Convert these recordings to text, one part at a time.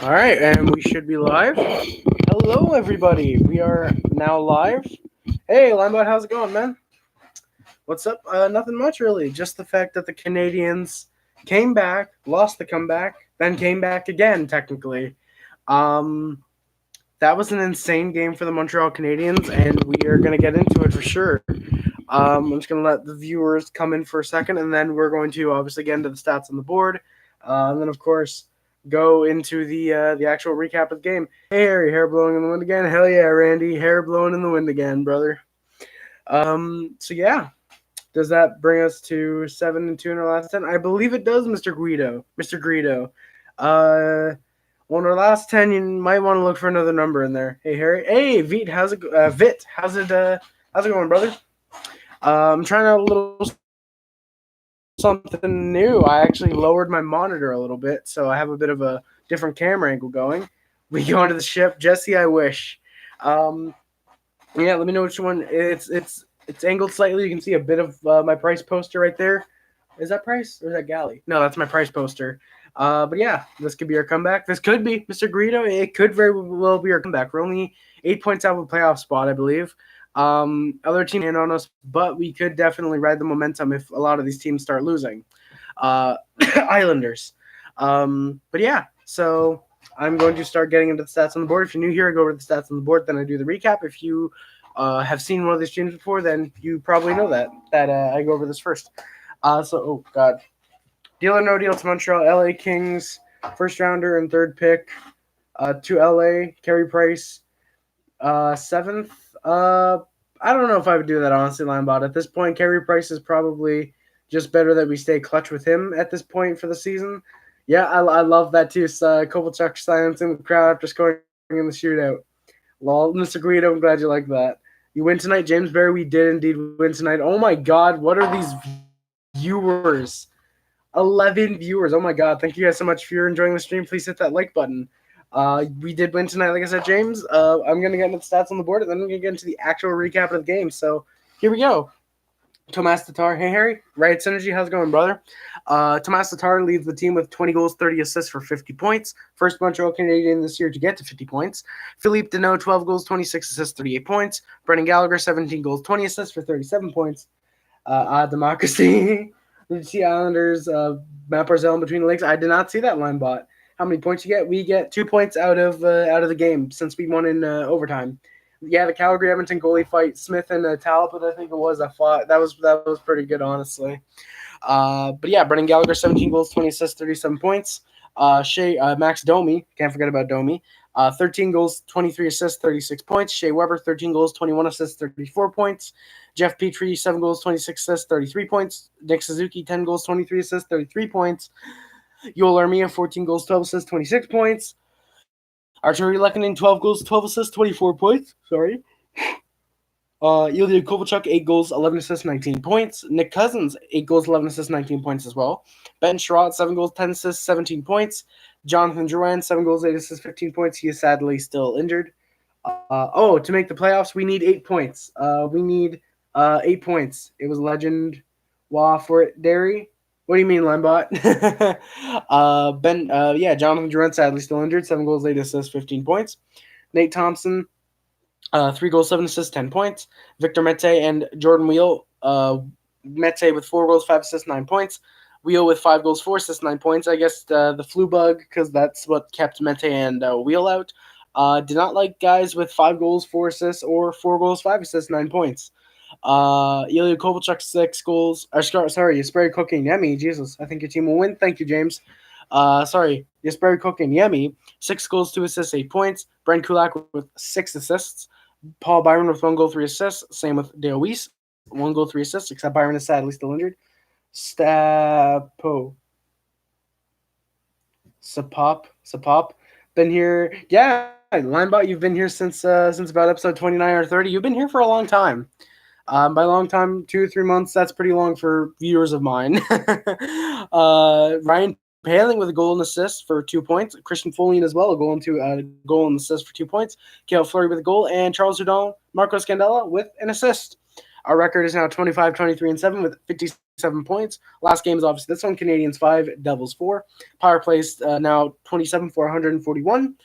All right, and we should be live. Hello, everybody. We are now live. Hey, Limebot, how's it going, man? What's up? Nothing much, really. Just the fact that the Canadians came back, lost the comeback, then came back again, technically. Um, that was an insane game for the Montreal Canadiens, and we are going to get into it for sure. I'm just going to let the viewers come in for a second, and then we're going to obviously get into the stats on the board. And then, of course, go into the actual recap of the game. Hey, Harry, hair blowing in the wind again. Hell yeah, Randy, hair blowing in the wind again, brother. So yeah, does that bring us to 7-2 in our last 10? I believe it does, Mr. Guido. Mr. Guido. Well, in our last 10, you might want to look for another number in there. Hey, Harry. Hey, Vit, how's it? How's it going, brother? I'm trying a little something new. I actually lowered my monitor a little bit, so I have a bit of a different camera angle going. We go into the ship, Jesse. I wish. Um, yeah, let me know which one. It's angled slightly. You can see a bit of my price poster right there. Is that price or is that galley? No, that's my price poster. But yeah, this could be our comeback. This could be Mr. Greedo. It could very well be our comeback. We're only 8 points out of a playoff spot, I believe. Other teams in on us, but we could definitely ride the momentum if a lot of these teams start losing. Uh, Islanders. But yeah, so I'm going to start getting into the stats on the board. If you're new here, I go over the stats on the board, then I do the recap. If you have seen one of these teams before, then you probably know that I go over this first. Oh god, deal or no deal to Montreal, LA Kings, first rounder and third pick, to LA, Carey Price, seventh. I don't know if I would do that honestly, Linebot. At this point, Carey Price is probably just better that we stay clutch with him at this point for the season. Yeah, I love that too. Kovalchuk silencing the crowd after scoring in the shootout. Lol, Mr. Guido, I'm glad you like that. You win tonight, James Barry. We did indeed win tonight. Oh my God, what are these viewers? 11 viewers. Oh my God, thank you guys so much. If you're enjoying the stream, please hit that like button. We did win tonight, like I said, James. I'm going to get into the stats on the board, and then I'm going to get into the actual recap of the game. So here we go. Tomas Tatar. Hey, Harry. Right Synergy. How's it going, brother? Tomas Tatar leads the team with 20 goals, 30 assists for 50 points. First Montreal Canadian this year to get to 50 points. Philippe Deneau, 12 goals, 26 assists, 38 points. Brendan Gallagher, 17 goals, 20 assists for 37 points. Democracy. Did you see Islanders, Matt Barzell in between the legs? I did not see that line bot. How many points you get? We get 2 points out of the game since we won in overtime. Yeah, the Calgary Edmonton goalie fight, Smith and Talbot, I think it was that fought. That was pretty good, honestly. But yeah, Brendan Gallagher, 17 goals, 20 assists, 37 points. Max Domi, can't forget about Domi. 13 goals, 23 assists, 36 points. Shea Weber, 13 goals, 21 assists, 34 points. Jeff Petrie, 7 goals, 26 assists, 33 points. Nick Suzuki, 10 goals, 23 assists, 33 points. Yoel Armia, 14 goals, 12 assists, 26 points. Arturi Lehkonen, 12 goals, 12 assists, 24 points. Sorry. Ilya Kovalchuk, 8 goals, 11 assists, 19 points. Nick Cousins, 8 goals, 11 assists, 19 points as well. Ben Sherratt, 7 goals, 10 assists, 17 points. Jonathan Drouin, 7 goals, 8 assists, 15 points. He is sadly still injured. To make the playoffs, we need 8 points. We need 8 points. It was legend for it, Derry. What do you mean, Lembot? Jonathan Drouin sadly still injured. 7 goals, 8 assists, 15 points. Nate Thompson, 3 goals, 7 assists, 10 points. Victor Mete and Jordan Wheel. Mete with 4 goals, 5 assists, 9 points. Wheel with 5 goals, 4 assists, 9 points. I guess the flu bug, because that's what kept Mete and Wheel out. Did not like guys with 5 goals, 4 assists, or 4 goals, 5 assists, 9 points. Ilya Kovalchuk, 6 goals. Sorry, Jesperi Kotkaniemi. Jesus, I think your team will win. Thank you, James. Jesperi Kotkaniemi, 6 goals, 2 assists, 8 points. Brent Kulak with 6 assists. Paul Byron with 1 goal, 3 assists. Same with Dale Weiss, 1 goal, 3 assists, except Byron is sadly still injured. Sapop. Been here. Yeah, Linebot, you've been here since about episode 29 or 30. You've been here for a long time. By long time, 2 or 3 months, that's pretty long for viewers of mine. Ryan Paling with a goal and assist for 2 points. Christian Folin as well, a goal and assist for 2 points. Kyle Fleury with a goal, and Charles Hudon, Marco Scandella with an assist. Our record is now 25, 23, and 7 with 57 points. Last game is obviously this one, Canadiens 5, Devils 4. Power plays now 27 for 141.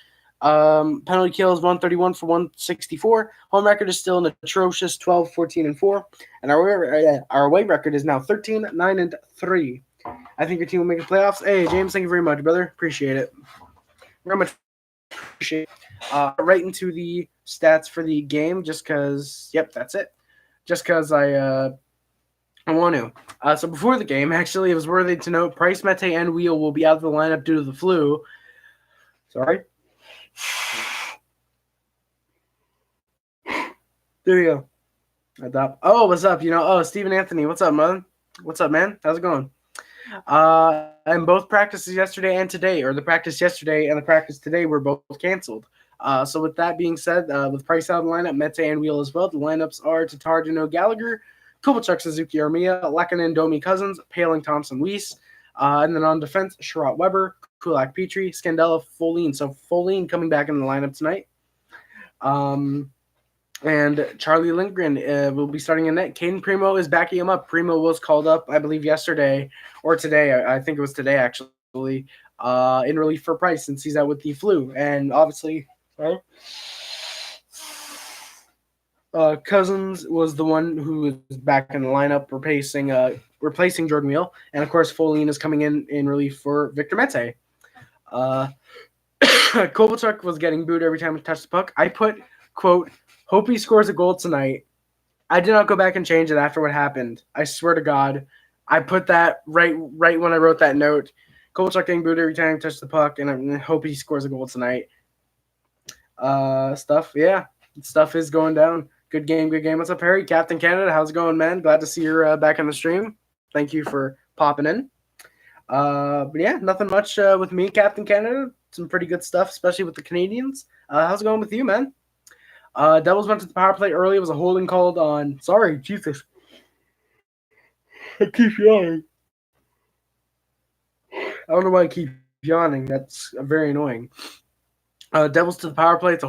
Penalty kills 131 for 164. Home record is still an atrocious 12, 14, and 4. And our away record is now 13, 9, and 3. I think your team will make the playoffs. Hey, James, thank you very much, brother. Appreciate it. Very much appreciate it. Right into the stats for the game just because, yep, that's it. Just because I want to. So before the game, actually, it was worthy to note Price, Mete, and Wheel will be out of the lineup due to the flu. Sorry. There you go. Oh, what's up? Stephen Anthony, what's up, man? What's up, man? How's it going? And both practices yesterday and today, or the practice yesterday and the practice today, were both canceled. So with that being said, with Price out of the lineup, Mete and Wheel as well, the lineups are Tatar, Dano, Gallagher, Kovalchuk, Suzuki, Armia, Lekanen, Domi, Cousins, Paling, Thompson, Weiss. And then on defense, Sherratt, Weber, Kulak, Petrie, Scandella, Folin. So Folin coming back in the lineup tonight. And Charlie Lindgren will be starting in net. Caden Primo is backing him up. Primo was called up, I believe, yesterday or today. I think it was today, actually, in relief for Price since he's out with the flu. And obviously, Cousins was the one who was back in the lineup, replacing Jordan Wheel. And, of course, Folin is coming in relief for Victor Mete. Kovalchuk was getting booed every time he touched the puck. I put, quote, hope he scores a goal tonight. I did not go back and change it after what happened. I swear to God. I put that right when I wrote that note. Kovalchuk getting booed every time he touched the puck, and I hope he scores a goal tonight. Stuff is going down. Good game. What's up, Harry? Captain Canada, how's it going, man? Glad to see you're back on the stream. Thank you for popping in. But yeah, nothing much with me, Captain Canada. Some pretty good stuff, especially with the Canadiens. How's it going with you, man? Devils went to the power play early. It was a holding called on. Sorry, Jesus. I keep yawning. I don't know why I keep yawning. That's very annoying. Devils to the power play. It's a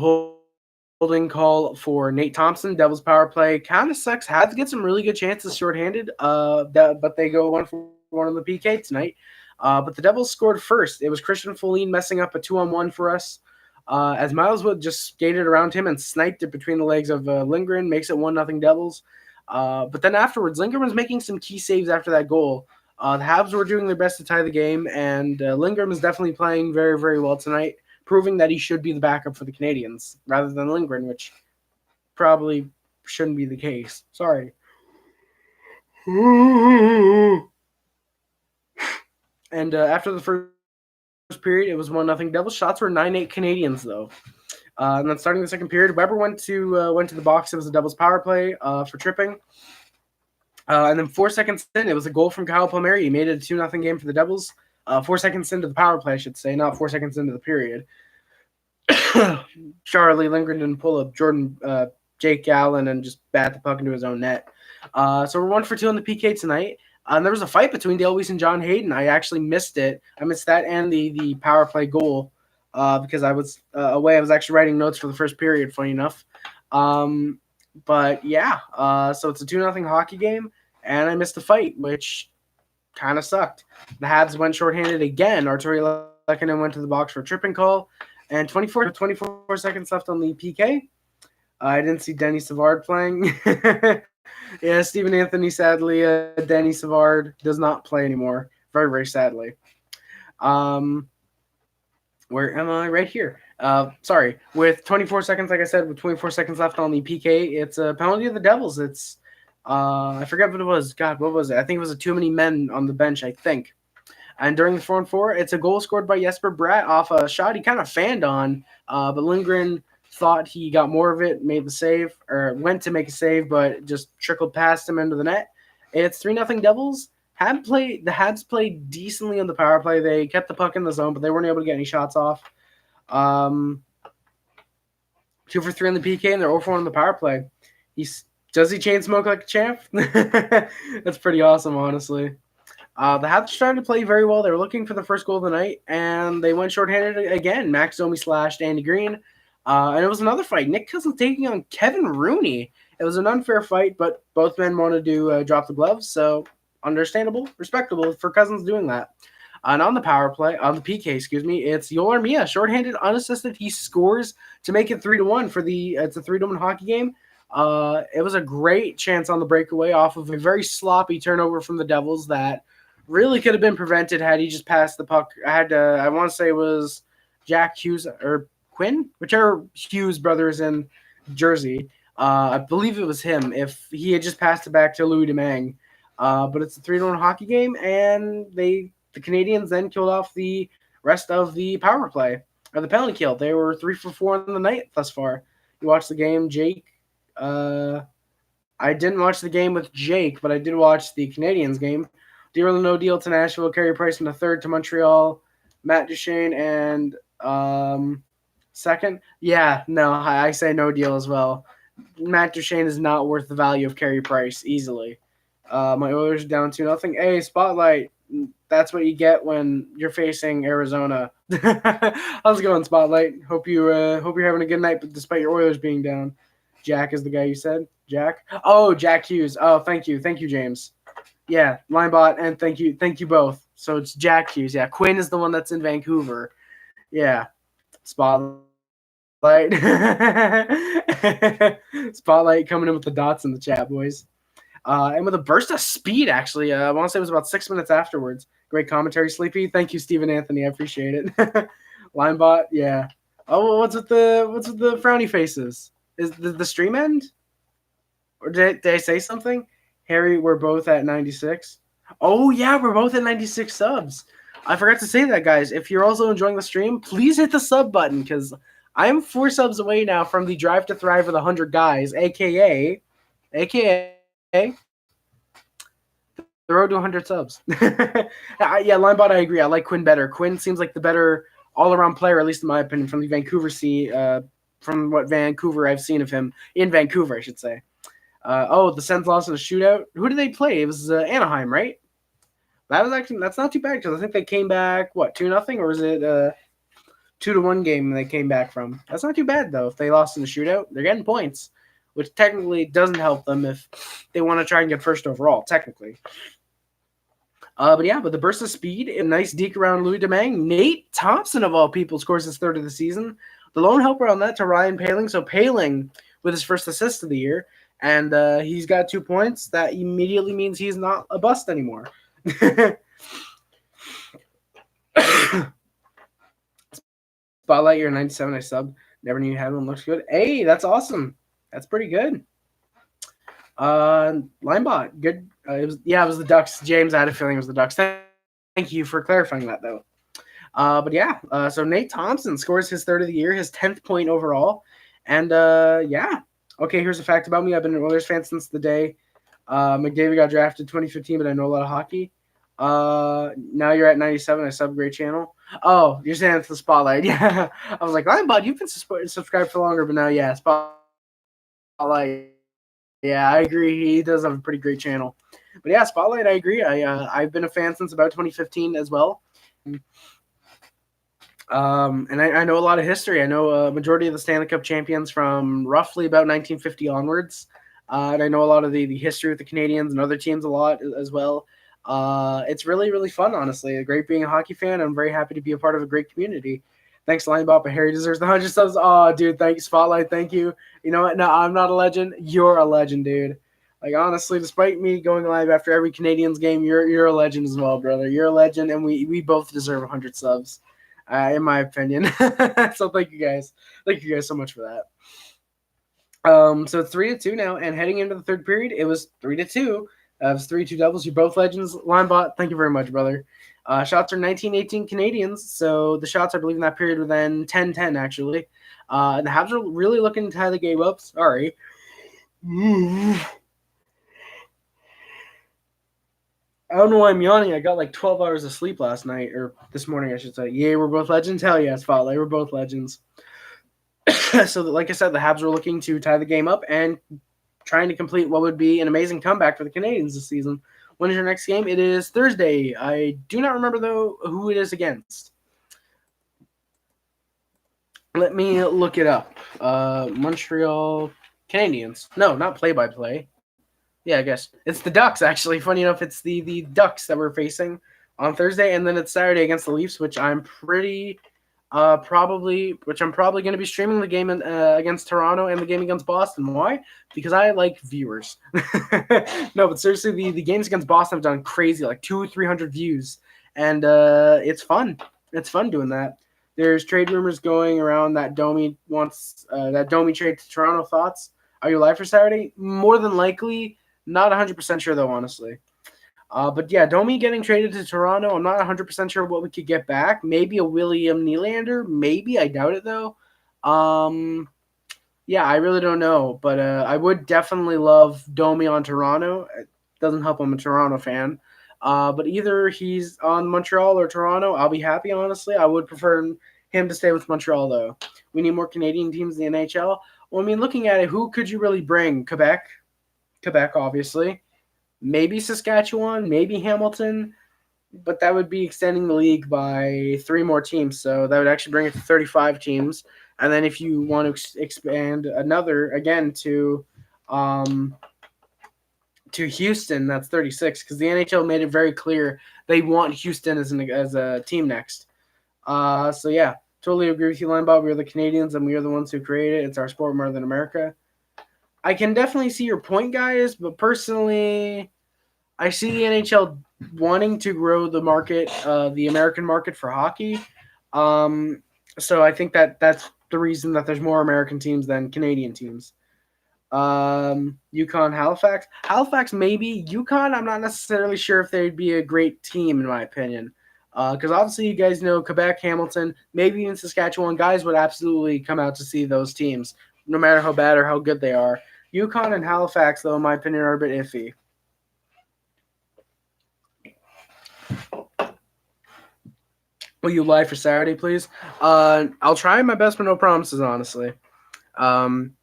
holding call for Nate Thompson. Devils power play kind of sucks. Had to get some really good chances shorthanded. But they go 1-for-1 on the PK tonight. But the Devils scored first. It was Christian Folin messing up a 2-on-1 for us. As Miles Wood just skated around him and sniped it between the legs of Lindgren, makes it 1-0 Devils. But then afterwards, Lindgren was making some key saves after that goal. The Habs were doing their best to tie the game, and Lindgren is definitely playing very, very well tonight, proving that he should be the backup for the Canadiens rather than Lindgren, which probably shouldn't be the case. Sorry. And after the first period, it was 1-0 Devils. Shots were 9-8 Canadiens, though. And then starting the second period, Weber went to the box. It was a Devils power play for tripping. And then 4 seconds in, it was a goal from Kyle Palmieri. He made it a 2-0 game for the Devils. 4 seconds into the power play, I should say, not 4 seconds into the period. Charlie Lindgren didn't pull up Jake Allen and just bat the puck into his own net. So we're 1-for-2 on the PK tonight. And there was a fight between Dale Weiss and John Hayden. I actually missed it. I missed that and the power play goal because I was away. I was actually writing notes for the first period, funny enough. But yeah, so it's a 2-0 hockey game, and I missed the fight, which kind of sucked. The Habs went shorthanded again. Arturi Lekanen went to the box for a tripping call, and 24 seconds left on the PK. I didn't see Denny Savard playing. Yeah, Stephen Anthony, sadly, Danny Savard does not play anymore. Very, very sadly. Where am I? Right here. Sorry. With 24 seconds, like I said, with 24 seconds left on the PK, it's a penalty of the Devils. It's, I forget what it was. God, what was it? I think it was a too many men on the bench, I think. And during the 4-on-4, it's a goal scored by Jesper Bratt off a shot he kind of fanned on, but Lindgren thought he got more of it, made the save, or went to make a save, but just trickled past him into the net. It's 3-0 Devils. The Habs played decently on the power play. They kept the puck in the zone, but they weren't able to get any shots off. 2 for 3 on the PK, and they're 0 for 1 on the power play. Does he chain smoke like a champ? That's pretty awesome, honestly. The Habs started to play very well. They were looking for the first goal of the night, and they went shorthanded again. Max Domi slashed Andy Green. And it was another fight. Nick Cousins taking on Kevin Rooney. It was an unfair fight, but both men wanted to drop the gloves, so understandable, respectable for Cousins doing that. And on the power play, on the PK, excuse me, it's Yoel Armia, shorthanded, unassisted. He scores to make it 3-1 for the. It's a 3-1 hockey game. It was a great chance on the breakaway off of a very sloppy turnover from the Devils that really could have been prevented had he just passed the puck. I want to say it was Jack Hughes or Quinn, whichever Hughes brother is in Jersey. I believe it was him. If he had just passed it back to Louis Domingue. But it's a 3-1 hockey game, and the Canadiens then killed off the rest of the power play or the penalty kill. They were 3 for 4 in the night thus far. You watched the game, Jake. I didn't watch the game with Jake, but I did watch the Canadiens game. Deal or no deal to Nashville. Carey Price in the third to Montreal. Matt Duchene and second. Yeah, no, I say no deal as well. Matt Duchene is not worth the value of Carey Price easily. My Oilers are down 2-0. Hey, Spotlight. That's what you get when you're facing Arizona. How's it going, Spotlight? Hope you're having a good night, but despite your Oilers being down. Jack is the guy you said? Jack? Oh, Jack Hughes. Oh, thank you, James. Yeah, Linebot, and thank you both. So it's Jack Hughes. Yeah, Quinn is the one that's in Vancouver. Yeah, Spotlight. Spotlight coming in with the dots in the chat, boys. And with a burst of speed, actually. I want to say it was about 6 minutes afterwards. Great commentary, Sleepy. Thank you, Stephen Anthony. I appreciate it. Linebot, yeah. Oh, what's with the frowny faces? Is the stream end? Or did I say something? Harry, we're both at 96. Oh, yeah, we're both at 96 subs. I forgot to say that, guys. If you're also enjoying the stream, please hit the sub button because I'm 4 subs away now from the Drive to Thrive with 100 guys, a.k.a. the road to 100 subs. Yeah, Linebot, I agree. I like Quinn better. Quinn seems like the better all-around player, at least in my opinion, from the Vancouver from what Vancouver I've seen of him. In Vancouver, I should say. The Sens lost in a shootout. Who did they play? It was Anaheim, right? That's not too bad because I think they came back, 2-0? Or was it 2-1 game they came back from? That's not too bad, though. If they lost in the shootout, they're getting points, which technically doesn't help them if they want to try and get first overall, technically. But the burst of speed, a nice deke around Louis Domingue. Nate Thompson, of all people, scores his third of the season. The lone helper on that to Ryan Poehling. So Poehling with his first assist of the year. And he's got 2 points. That immediately means he's not a bust anymore. Spotlight, you're 97. I subbed. Never knew you had one. Looks good. Hey, that's awesome. That's pretty good. Linebot, good. It was the Ducks. James, I had a feeling it was the Ducks. Thank you for clarifying that, though. So Nate Thompson scores his third of the year, his 10th point overall. And, Okay, here's a fact about me. I've been an Oilers fan since the day McDavid got drafted 2015, but I know a lot of hockey. Now you're at 97. I sub, great channel. Oh, you're saying it's the Spotlight. Yeah. I was like, Linebot, you've been subscribed for longer, but now, yeah, Spotlight. Yeah, I agree. He does have a pretty great channel. But yeah, Spotlight, I agree. I've been a fan since about 2015 as well. And I know a lot of history. I know a majority of the Stanley Cup champions from roughly about 1950 onwards. And I know a lot of the history with the Canadiens and other teams a lot as well. It's really, really fun, honestly. Great being a hockey fan. I'm very happy to be a part of a great community. Thanks, Linebot, but Harry deserves the 100 subs. Oh, dude, thank you, Spotlight. Thank you. You know what? No, I'm not a legend. You're a legend, dude. Like, honestly, despite me going live after every Canadiens game, you're a legend as well, brother. You're a legend, and we both deserve 100 subs, in my opinion. So thank you guys. Thank you guys so much for that. So it's 3-2 now, and heading into the third period, it was 3-2. It was 3-2 doubles. You're both legends. Linebot, thank you very much, brother. Shots are 19-18 Canadiens, so the shots, I believe, in that period were then 10-10, actually. The Habs are really looking to tie the game up. Sorry. I don't know why I'm yawning. I got like 12 hours of sleep last night, or this morning, I should say. Yeah, we're both legends. Hell yeah, Spotlight. We're both legends. So, like I said, the Habs were looking to tie the game up and trying to complete what would be an amazing comeback for the Canadiens this season. When is your next game? It is Thursday. I do not remember, though, who it is against. Let me look it up. Montreal Canadiens. No, not play-by-play. Yeah, I guess. It's the Ducks, actually. Funny enough, it's the Ducks that we're facing on Thursday, and then it's Saturday against the Leafs, which I'm probably going to be streaming the game against Toronto and the game against Boston. Why? Because I like viewers. No, but seriously, the games against Boston have done crazy, like 200-300 views, and it's fun. It's fun doing that. There's trade rumors going around that Domi wants that Domi trade to Toronto. Thoughts? Are you live for Saturday? More than likely. Not 100% sure, though, honestly. But yeah, Domi getting traded to Toronto, I'm not 100% sure what we could get back. Maybe a William Nylander. Maybe. I doubt it, though. Yeah, I really don't know. But I would definitely love Domi on Toronto. It doesn't help I'm a Toronto fan. But either he's on Montreal or Toronto, I'll be happy, honestly. I would prefer him to stay with Montreal, though. We need more Canadian teams in the NHL. Well, I mean, looking at it, who could you really bring? Quebec, obviously. Maybe Saskatchewan, maybe Hamilton, but that would be extending the league by 3 more teams. So that would actually bring it to 35 teams. And then if you want to expand another, again, to Houston, that's 36, because the NHL made it very clear they want Houston as a team next. So, yeah, totally agree with you, Linebot. We're the Canadians, and we are the ones who created it. It's our sport more than America. I can definitely see your point, guys, but personally, I see the NHL wanting to grow the market, the American market for hockey. So I think that's the reason that there's more American teams than Canadian teams. Yukon, Halifax. Halifax, maybe. Yukon, I'm not necessarily sure if they'd be a great team, in my opinion. Because obviously you guys know Quebec, Hamilton, maybe even Saskatchewan, guys would absolutely come out to see those teams, no matter how bad or how good they are. Yukon and Halifax, though, in my opinion, are a bit iffy. Will you live for Saturday, please? I'll try my best, but no promises, honestly. Live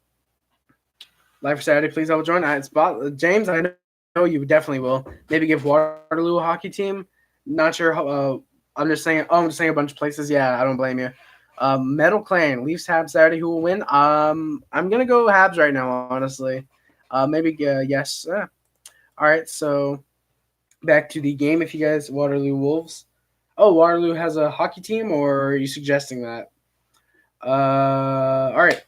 for Saturday, please. I will join. James, I know you definitely will. Maybe give Waterloo a hockey team. Not sure how. I'm just saying a bunch of places. Yeah, I don't blame you. Metal Clan, Leafs, Habs Saturday. Who will win? I'm gonna go Habs right now, honestly. Maybe yes. All right, so back to the game. If you guys Waterloo Wolves. Oh, Waterloo has a hockey team, or are you suggesting that? All right.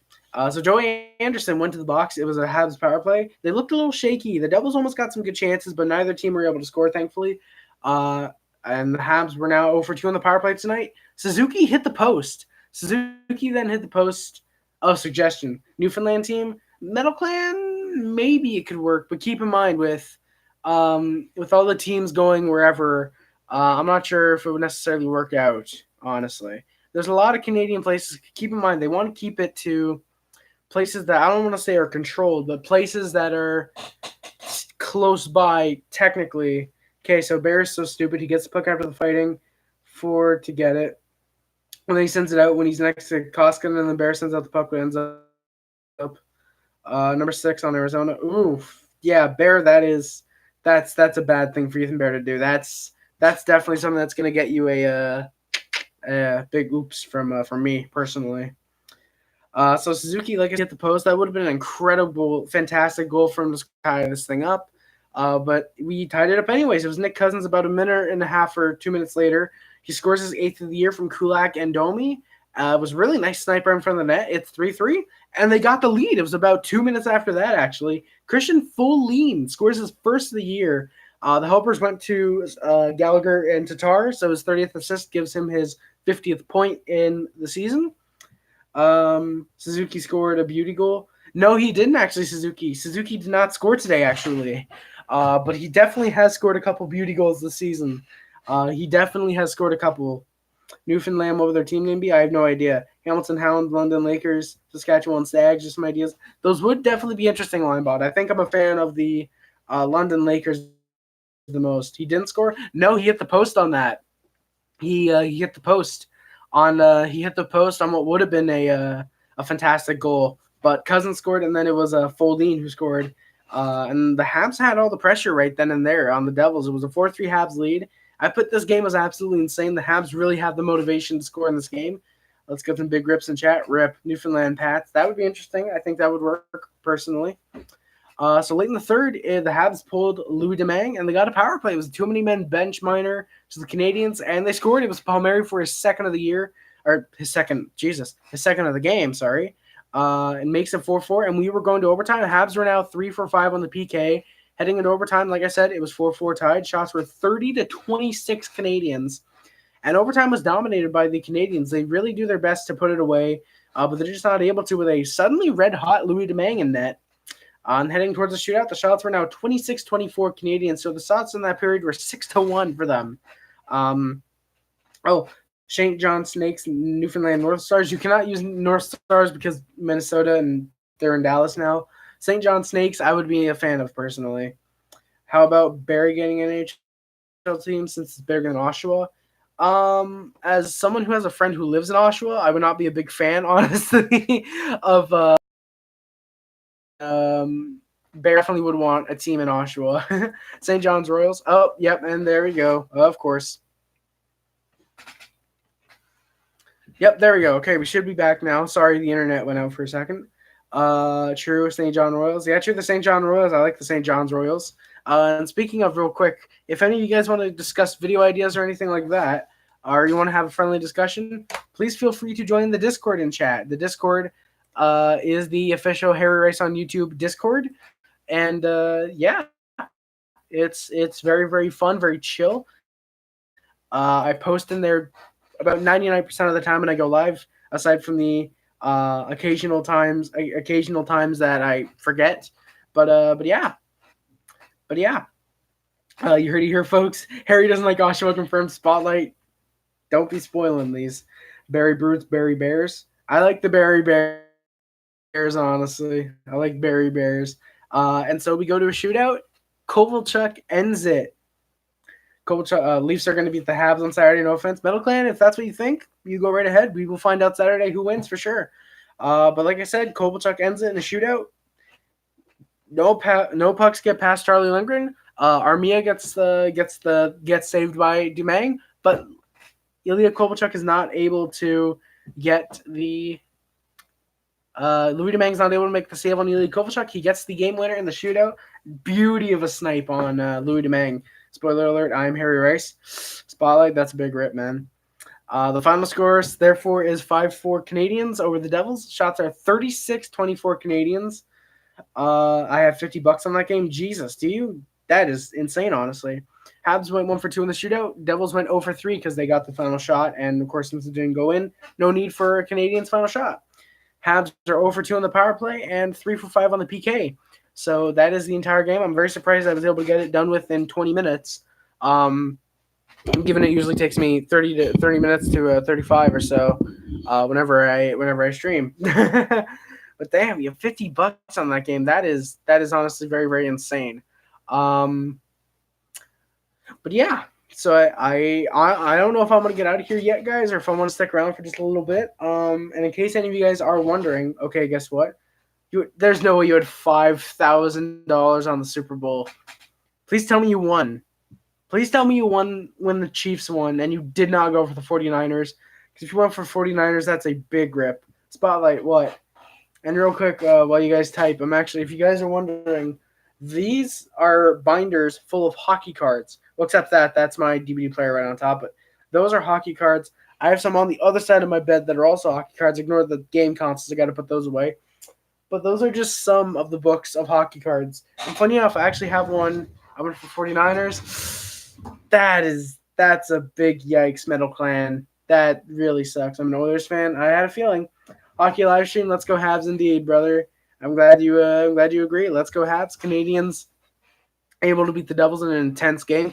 So Joey Anderson went to the box. It was a Habs power play. They looked a little shaky. The Devils almost got some good chances, but neither team were able to score, thankfully. And the Habs were now 0 for 2 on the power play tonight. Suzuki hit the post. Suzuki then hit the post. Oh, suggestion. Newfoundland team. Metal Clan, maybe it could work, but keep in mind with all the teams going wherever, I'm not sure if it would necessarily work out, honestly. There's a lot of Canadian places. Keep in mind, they want to keep it to places that I don't want to say are controlled, but places that are close by technically. Okay, so Bear's so stupid. He gets the puck after the fighting to get it. And then he sends it out when he's next to Koskinen, and then Bear sends out the puck, but ends up number 6 on Arizona. Oof. Yeah, Bear, that's a bad thing for Ethan Bear to do. That's definitely something that's going to get you a big oops from me personally. So Suzuki, like I said, hit the post. That would have been an incredible, fantastic goal for him to tie this thing up. But we tied it up anyways. It was Nick Cousins about a minute and a half or 2 minutes later. He scores his 8th of the year from Kulak and Domi. It was a really nice sniper in front of the net. It's 3-3, and they got the lead. It was about 2 minutes after that, actually. Christian Folin scores his 1st of the year. The helpers went to Gallagher and Tatar, so his 30th assist gives him his 50th point in the season. Suzuki scored a beauty goal. No, he didn't actually, Suzuki. Suzuki did not score today, actually. But he definitely has scored a couple beauty goals this season. He definitely has scored a couple. Newfoundland, what would their team name be? I have no idea. Hamilton Hound, London Lakers, Saskatchewan Stags, just some ideas. Those would definitely be interesting, Linebot. I think I'm a fan of the London Lakers the most. He didn't score? No, he hit the post on that. He hit the post on what would have been a fantastic goal. But Cousins scored, and then it was Folin who scored. And the Habs had all the pressure right then and there on the Devils. It was a 4-3 Habs lead. I put this game as absolutely insane. The Habs really have the motivation to score in this game. Let's get some big rips in chat. Rip Newfoundland Pats. That would be interesting. I think that would work personally. So late in the third, the Habs pulled Louis Domingue, and they got a power play. It was a too many men bench minor to the Canadiens, and they scored. It was Palmieri for his second of the year, or his second of the game, sorry. And makes it 4-4, and we were going to overtime. The Habs were now 3 for 5 on the PK. Heading into overtime, like I said, it was 4-4 tied. Shots were 30-26 Canadiens. And overtime was dominated by the Canadiens. They really do their best to put it away, but they're just not able to with a suddenly red-hot Louis Domingue in net. Heading towards the shootout, the shots were now 26-24 Canadians, so the shots in that period were 6-1 for them. St. John Snakes, Newfoundland North Stars. You cannot use North Stars because Minnesota and they're in Dallas now. St. John Snakes, I would be a fan of personally. How about Barrie getting an NHL team since it's bigger than Oshawa? As someone who has a friend who lives in Oshawa, I would not be a big fan, honestly, of Bear definitely would want a team in Oshawa. St. John's Royals. Oh, yep, and there we go. Of course. Yep, there we go. Okay, we should be back now. Sorry, the internet went out for a second. True, St. John Royals. Yeah, true, the St. John Royals. I like the St. John's Royals. And speaking of real quick, if any of you guys want to discuss video ideas or anything like that, or you want to have a friendly discussion, please feel free to join the Discord and chat. The Discord is the official Harry Rice on YouTube Discord. And yeah, it's very, very fun, very chill. I post in there about 99% of the time when I go live, aside from the occasional times that I forget. But yeah. You heard it here, folks. Harry doesn't like Oshawa confirmed spotlight. Don't be spoiling these. Barrie Brutes, Barrie Bears. I like the Barrie Bears, honestly. I like Barrie Bears. And so we go to a shootout. Kovalchuk ends it. Leafs are going to beat the Habs on Saturday. No offense, Metal Clan. If that's what you think, you go right ahead. We will find out Saturday who wins for sure. But like I said, Kovalchuk ends it in a shootout. No pucks get past Charlie Lindgren. Armia gets saved by Domingue, but Ilya Kovalchuk is not able to get the. Louis Domingue's not able to make the save on Ilya Kovalchuk. He gets the game winner in the shootout. Beauty of a snipe on Louis Domingue. Spoiler alert, I'm Harry Rice. Spotlight, that's a big rip, man. The final score, therefore, is 5-4 Canadiens over the Devils. Shots are 36-24 Canadiens. I have $50 on that game. Jesus, do you? That is insane, honestly. Habs went 1 for 2 in the shootout. Devils went 0 for 3 because they got the final shot. And, of course, since it didn't go in, no need for a Canadiens final shot. Habs are 0 for 2 on the power play and 3 for 5 on the PK. So that is the entire game. I'm very surprised I was able to get it done within 20 minutes. Given it usually takes me 30 minutes to 35 or so whenever I stream. But damn, you have $50 on that game. That is honestly very, very insane. But yeah, so I don't know if I'm gonna get out of here yet, guys, or if I want to stick around for just a little bit. And in case any of you guys are wondering, okay, guess what? There's no way you had $5,000 on the Super Bowl. Please tell me you won. Please tell me you won when the Chiefs won and you did not go for the 49ers. Because if you went for 49ers, that's a big rip. Spotlight, what? And real quick, while you guys type, if you guys are wondering, these are binders full of hockey cards. Well, except that's my DVD player right on top. But those are hockey cards. I have some on the other side of my bed that are also hockey cards. Ignore the game consoles. I got to put those away. But those are just some of the books of hockey cards. And funny enough, I actually have one. I went for 49ers. That's a big yikes, Metal Clan. That really sucks. I'm an Oilers fan. I had a feeling. Hockey live stream. Let's go Habs indeed, brother. I'm glad you agree. Let's go Habs. Canadiens able to beat the Devils in an intense game.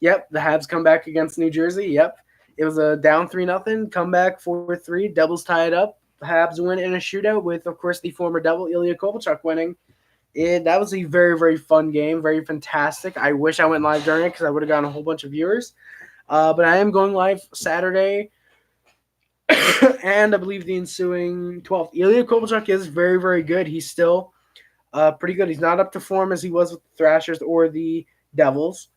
Yep, the Habs come back against New Jersey. Yep. It was a down 3-0, comeback 4-3. Devils tie it up. The Habs win in a shootout with, of course, the former Devil Ilya Kovalchuk winning. That was a very, very fun game, very fantastic. I wish I went live during it because I would have gotten a whole bunch of viewers. But I am going live Saturday, and I believe the ensuing 12th. Ilya Kovalchuk is very, very good. He's still pretty good. He's not up to form as he was with the Thrashers or the Devils.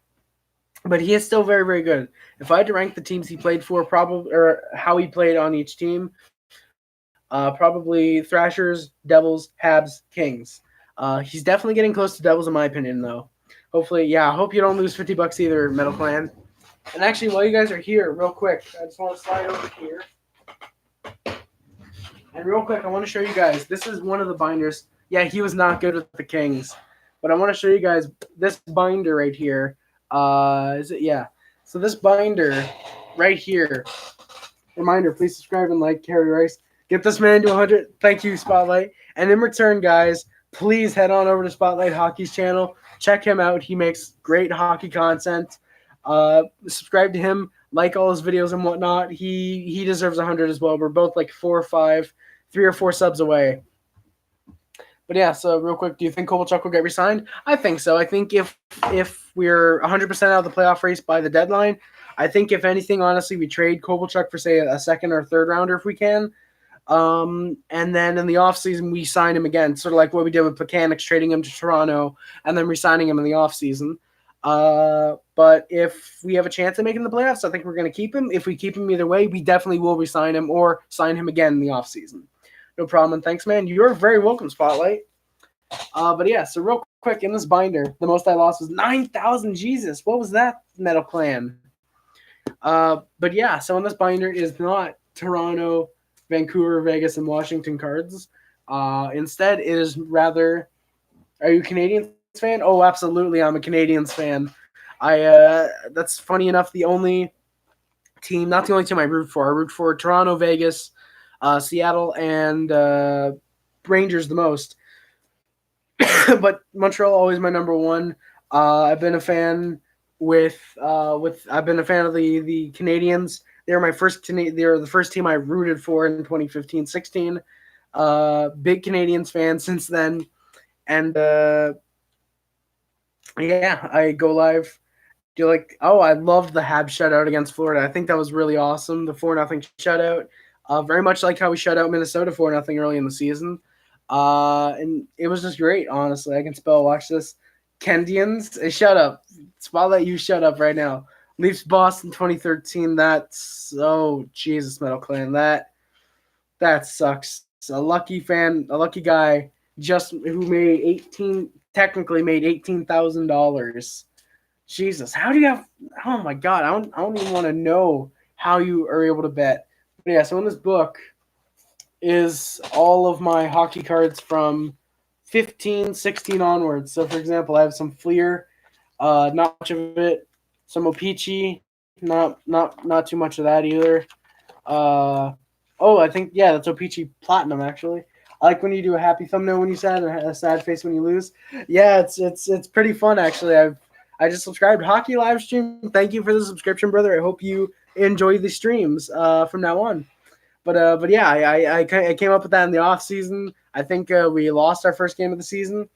but he is still very, very good. If I had to rank the teams he played for, probably or how he played on each team, probably Thrashers, Devils, Habs, Kings. He's definitely getting close to Devils in my opinion, though. Hopefully, yeah. I hope you don't lose $50 either, Metal Clan. And actually, while you guys are here, real quick, I just want to slide over here. And real quick, I want to show you guys. This is one of the binders. Yeah, he was not good with the Kings, but I want to show you guys this binder right here. Is it? Yeah. So this binder right here. Reminder: please subscribe and like Carey Rice. Get this man to 100. Thank you, Spotlight. And in return, guys, please head on over to Spotlight Hockey's channel. Check him out. He makes great hockey content. Subscribe to him. Like all his videos and whatnot. He deserves 100 as well. We're both like 4 or 5, 3 or 4 subs away. But yeah, so real quick, do you think Kovalchuk will get re-signed? I think so. I think if we're 100% out of the playoff race by the deadline, I think if anything, honestly, we trade Kovalchuk for say a second or third rounder if we can. And then in the offseason, we sign him again, sort of like what we did with Plekanec, trading him to Toronto and then re-signing him in the offseason. But if we have a chance of making the playoffs, I think we're going to keep him. If we keep him either way, we definitely will re-sign him or sign him again in the offseason. No problem. And thanks, man. You're very welcome, Spotlight. But yeah, so real quick, in this binder, the most I lost was 9,000. Jesus, what was that, Metal Clan? But yeah, so in this binder is not Toronto, Vancouver, Vegas, and Washington cards. Instead, it is rather, are you a Canadiens fan? Oh, absolutely, I'm a Canadiens fan. That's funny enough, the only team, not the only team I root for. I root for Toronto, Vegas, Seattle, and Rangers the most. But Montreal always my number one. I've been a fan I've been a fan of the Canadiens. They're the first team I rooted for in 2015-16. Big Canadiens fan since then. And yeah, I go live. Do you like? Oh, I loved the Habs shutout against Florida. I think that was really awesome. The 4-0 shutout. Very much like how we shut out Minnesota 4-0 early in the season. And it was just great, honestly. I can spell. Watch this. Canadiens. Shut up. Spotlight, you shut up right now. Leafs Boston 2013. That's Jesus, Metal Clan. That sucks. A lucky guy, just who technically made $18,000. Jesus, how do you have? Oh my God, I don't even want to know how you are able to bet. But yeah, so in this book is all of my hockey cards from 15, 16 onwards. So for example, I have some Fleer, not much of it. Some Opeachy, not too much of that either. I think that's Opeachy Platinum actually. I like when you do a happy thumbnail when you sad and a sad face when you lose. Yeah, it's pretty fun actually. I just subscribed to Hockey Live Stream. Thank you for the subscription, brother. I hope you enjoy the streams from now on. But yeah, I came up with that in the off season. I think we lost our first game of the season,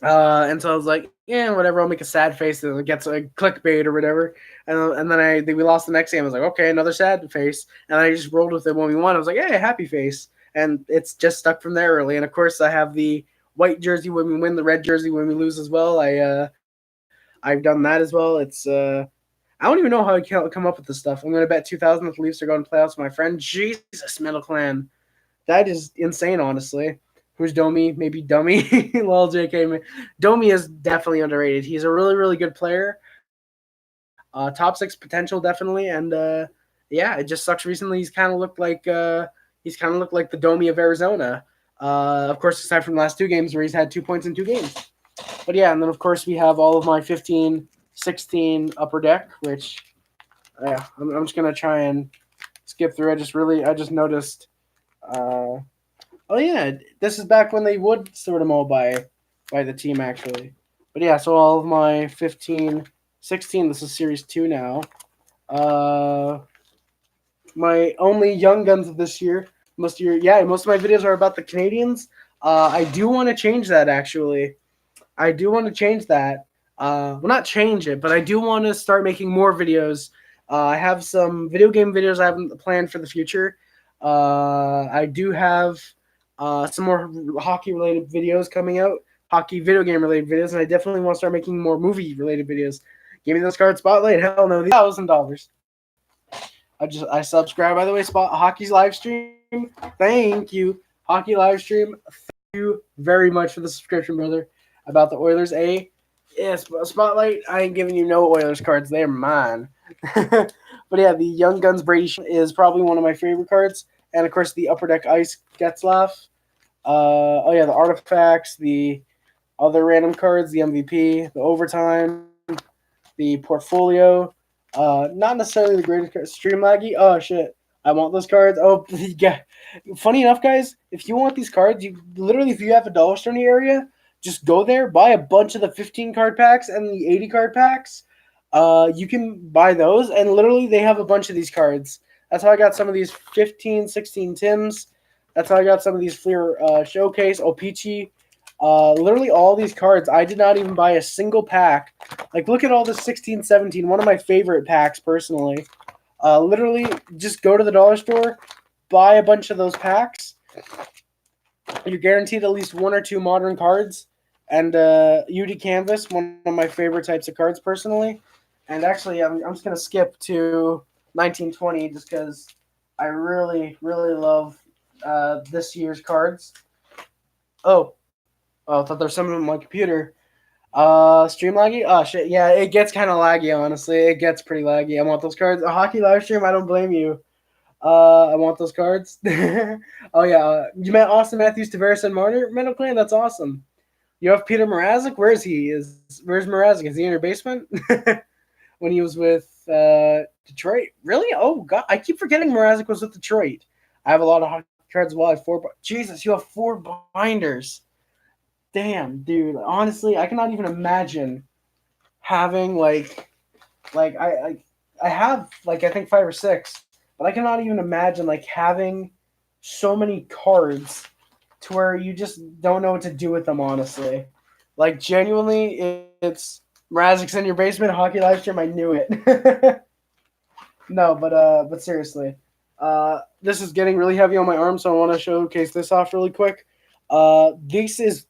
and so I was like, yeah, whatever. I'll make a sad face that gets a clickbait or whatever. And then we lost the next game. I was like, okay, another sad face, and I just rolled with it when we won. I was like, hey, happy face, and it's just stuck from there early. And of course, I have the white jersey when we win, the red jersey when we lose as well. I've done that as well. It's I don't even know how I can come up with this stuff. I'm going to bet 2,000 that the Leafs are going to playoffs with my friend. Jesus, Metal Clan. That is insane, honestly. Who's Domi? Maybe Dummy. Lol, JK. Domi is definitely underrated. He's a really, really good player. Top 6 potential, definitely. And yeah, it just sucks recently. He's kind of looked like the Domi of Arizona. Of course, aside from the last 2 games where he's had 2 points in 2 games. But yeah, and then of course we have all of my 15, 16 upper deck, which I'm just gonna try and skip through. I just noticed. Oh yeah, this is back when they would sort them all by the team actually. But yeah, so all of my 15, 16. This is series 2 now. My only young guns of this year. Most of my videos are about the Canadiens. I do want to change that actually. I do want to change that. Well, not change it, but I do want to start making more videos. I have some video game videos I haven't planned for the future. I do have some more hockey-related videos coming out, hockey video game-related videos, and I definitely want to start making more movie-related videos. Give me those card spotlight. Hell no, $1,000. I subscribe, by the way. Hockey's live stream. Thank you. Hockey live stream. Thank you very much for the subscription, brother. About the Oilers. Spotlight. I ain't giving you no Oilers cards. They're mine. But yeah, the Young Guns Brady is probably one of my favorite cards. And of course, the Upper Deck Ice Getzlaf. The artifacts, the other random cards, the MVP, the overtime, the portfolio. Not necessarily the greatest card. Stream laggy. Oh shit. I want those cards. Oh yeah. Funny enough, guys, if you want these cards, you literally, if you have a dollar store in the area, just go there, buy a bunch of the 15 card packs and the 80 card packs. You can buy those, and literally they have a bunch of these cards. That's how I got some of these 15, 16 Tims. That's how I got some of these Fleer Showcase, Opeachy. Literally all these cards, I did not even buy a single pack. Like, look at all the 16, 17, one of my favorite packs personally. Literally, just go to the dollar store, buy a bunch of those packs. You're guaranteed at least one or two modern cards. And UD Canvas, one of my favorite types of cards personally. And actually, I'm just going to skip to 1920 just because I really, really love this year's cards. I thought there was something on my computer. Stream laggy? Oh, shit. Yeah, it gets kind of laggy, honestly. It gets pretty laggy. I want those cards. A hockey live stream, I don't blame you. I want those cards. Oh, yeah. You met Austin Matthews, Tavares, and Marner? Metal Clan, that's awesome. You have Peter Mrazek? Where is he? Where's Mrazek? Is he in your basement? When he was with Detroit? Really? Oh, God. I keep forgetting Mrazek was with Detroit. I have a lot of hockey cards as well. I have 4. Jesus, you have 4 binders. Damn, dude. Honestly, I cannot even imagine having I have I think 5 or 6, but I cannot even imagine having so many cards to where you just don't know what to do with them, honestly. Genuinely, it's Mrazek's in your basement, hockey live stream, I knew it. No, but seriously. This is getting really heavy on my arm, so I want to showcase this off really quick. This is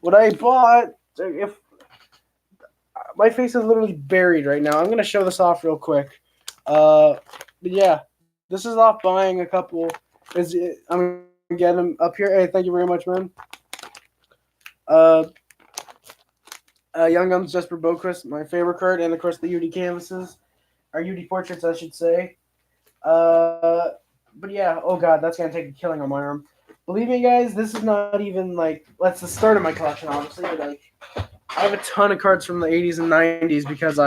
what I bought. If my face is literally buried right now, I'm gonna show this off real quick. But yeah, this is off buying a couple. I'm gonna get them up here. Hey, thank you very much, man. Young Guns Jesper Boquist, my favorite card, and of course the UD canvases, or UD portraits, I should say. But yeah, oh god, that's gonna take a killing on my arm. Believe me, guys, this is not even that's the start of my collection, obviously. But I have a ton of cards from the 80s and 90s because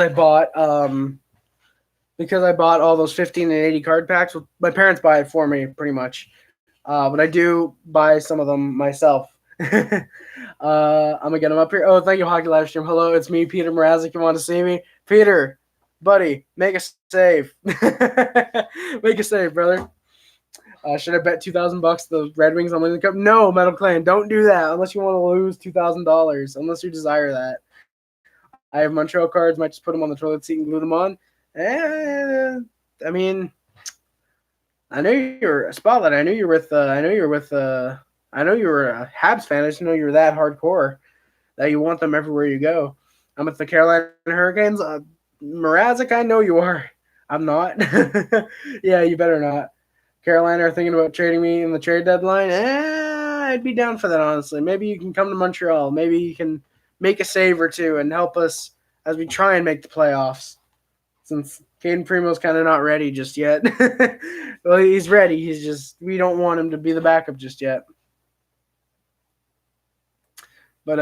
I bought all those 15 and 80 card packs. My parents buy it for me, pretty much. But I do buy some of them myself. I'm gonna get them up here. Oh, thank you, Hockey Live Stream. Hello, it's me, Peter Mrazek. You want to see me, Peter? Buddy, make a save. Make a save, brother. Should I bet $2,000 the Red Wings on winning the cup? No, Metal Clan, don't do that unless you want to lose $2,000. Unless you desire that. I have Montreal cards. Might just put them on the toilet seat and glue them on. I mean, I knew you were a Spotlight. I knew you were a Habs fan. I just know you were that hardcore that you want them everywhere you go. I'm with the Carolina Hurricanes. Mrazek, I know you are. I'm not. Yeah, you better not. Carolina are thinking about trading me in the trade deadline. I'd be down for that, honestly. Maybe you can come to Montreal. Maybe you can make a save or two and help us as we try and make the playoffs. Since Caden Primo's kind of not ready just yet. Well, he's ready. He's just, we don't want him to be the backup just yet. But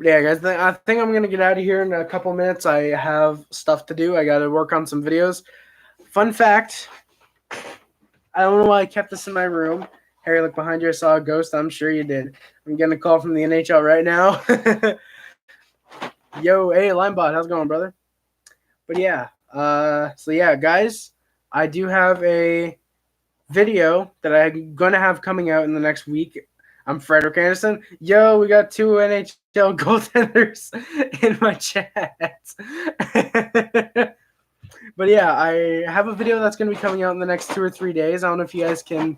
yeah, guys, I think I'm going to get out of here in a couple minutes. I have stuff to do. I got to work on some videos. Fun fact, I don't know why I kept this in my room. Harry, look behind you. I saw a ghost. I'm sure you did. I'm getting a call from the NHL right now. Yo, hey, Limebot. How's it going, brother? But yeah, so yeah, guys, I do have a video that I'm going to have coming out in the next week. I'm Frederick Anderson. Yo, we got 2 NHL goaltenders in my chat. But yeah, I have a video that's going to be coming out in the next 2 or 3 days. I don't know if you guys can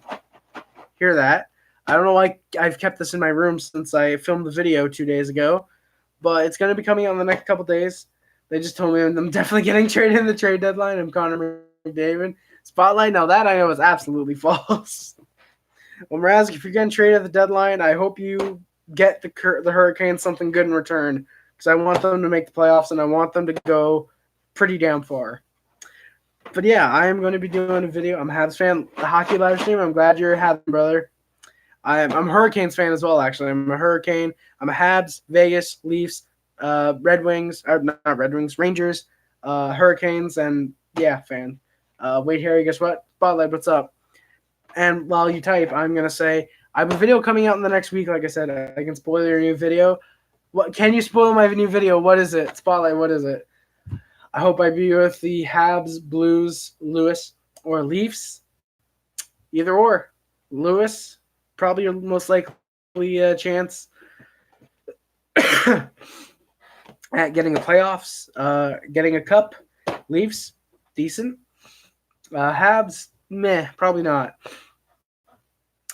hear that. I don't know why I've kept this in my room since I filmed the video 2 days ago, but it's going to be coming out in the next couple days. They just told me I'm definitely getting traded in the trade deadline. I'm Connor McDavid. Spotlight, now that I know is absolutely false. Well, Mrazek, if you're getting traded at the deadline, I hope you get the Hurricanes something good in return, because I want them to make the playoffs and I want them to go pretty damn far. But yeah, I am going to be doing a video. I'm a Habs fan. The hockey live stream, I'm glad you're a Habs brother. I'm a Hurricanes fan as well, actually. I'm a Hurricane. I'm a Habs, Vegas, Leafs, Red Wings, or not Red Wings, Rangers, Hurricanes, and yeah, fan. Wait, Harry, guess what? Spotlight, what's up? And while you type, I'm going to say, I have a video coming out in the next week. Like I said, I can spoil your new video. What can you spoil my new video? What is it? Spotlight, what is it? I hope I be with the Habs, Blues, Lewis, or Leafs. Either or. Lewis, probably your most likely chance at getting the playoffs, getting a cup. Leafs, decent. Habs, meh, probably not.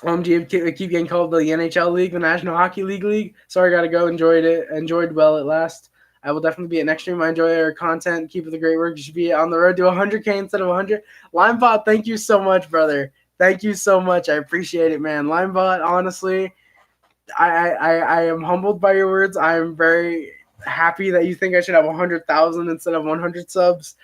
Do you keep getting called the NHL League, the National Hockey League? Sorry, gotta go. Enjoyed well at last. I will definitely be at next stream. I enjoy our content. Keep up the great work. You should be on the road to 100K instead of 100. Limebot, thank you so much, brother. Thank you so much. I appreciate it, man. Limebot, honestly, I am humbled by your words. I am very happy that you think I should have 100,000 instead of 100 subs.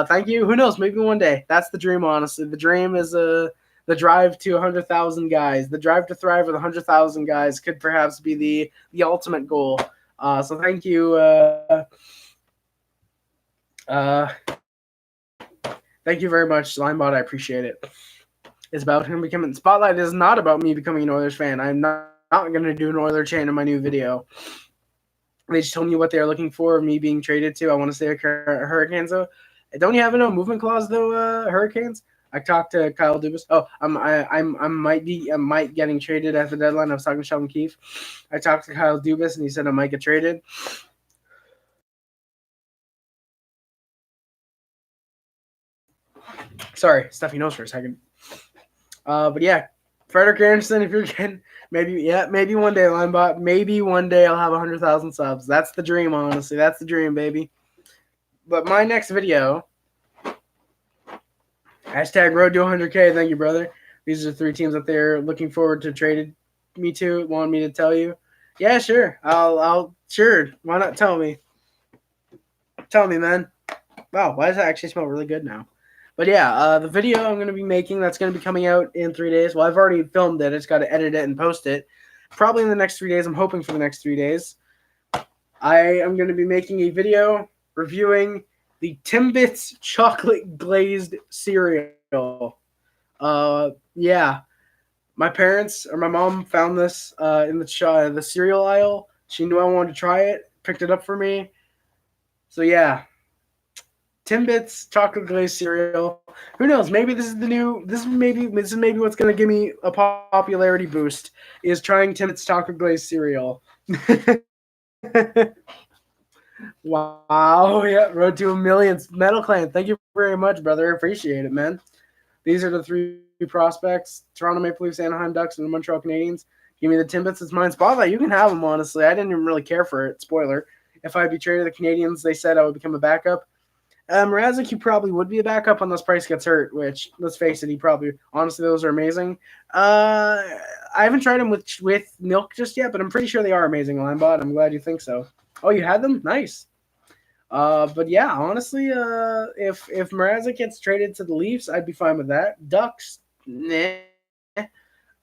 Thank you. Who knows? Maybe one day. That's the dream, honestly. The dream is the drive to 100,000 guys. The drive to thrive with 100,000 guys could perhaps be the ultimate goal. So thank you. Thank you very much, Limebot. I appreciate it. It's about him becoming. Spotlight is not about me becoming an Oilers fan. I'm not going to do an Oilers chain in my new video. They just told me what they're looking for, me being traded to. I want to stay with Hurricanes, though. Don't you have a no movement clause, though, Hurricanes? I talked to Kyle Dubas. Oh, I might getting traded at the deadline. I was talking to Sheldon Keefe. I talked to Kyle Dubas, and he said I might get traded. Sorry, stuffy nose for a second. But yeah, Frederick Anderson, if you're getting maybe one day, Linebot, maybe one day I'll have 100,000 subs. That's the dream, honestly. That's the dream, baby. But my next video, hashtag road to 100K. Thank you, brother. These are 3 teams that they're looking forward to traded me to. Want me to tell you? Yeah, sure. I'll sure. Why not tell me? Tell me, man. Wow, why does that actually smell really good now? But yeah, the video I'm going to be making, that's going to be coming out in 3 days. Well, I've already filmed it. I just got to edit it and post it. Probably in the next 3 days. I'm hoping for the next 3 days. I am going to be making a video reviewing the Timbits chocolate glazed cereal. Yeah. My parents or my mom found this in the cereal aisle. She knew I wanted to try it, picked it up for me. So yeah. Timbits chocolate glazed cereal. Who knows? Maybe this is maybe what's gonna give me a popularity boost is trying Timbits chocolate glazed cereal. Wow, yeah, road to 1 million. Metal Clan, thank you very much, brother. Appreciate it, man. These are the 3 prospects: Toronto Maple Leafs, Anaheim Ducks, and the Montreal Canadiens. Give me the Timbits. It's mine. Spotlight, you can have them, honestly. I didn't even really care for it. Spoiler. If I'd be traded to the Canadiens, they said I would become a backup. Mrazek, he probably would be a backup unless Price gets hurt, which, let's face it, he probably – honestly, those are amazing. I haven't tried them with milk just yet, but I'm pretty sure they are amazing, Linebot. I'm glad you think so. Oh, you had them? Nice. But, yeah, honestly, if Mrazek gets traded to the Leafs, I'd be fine with that. Ducks, nah.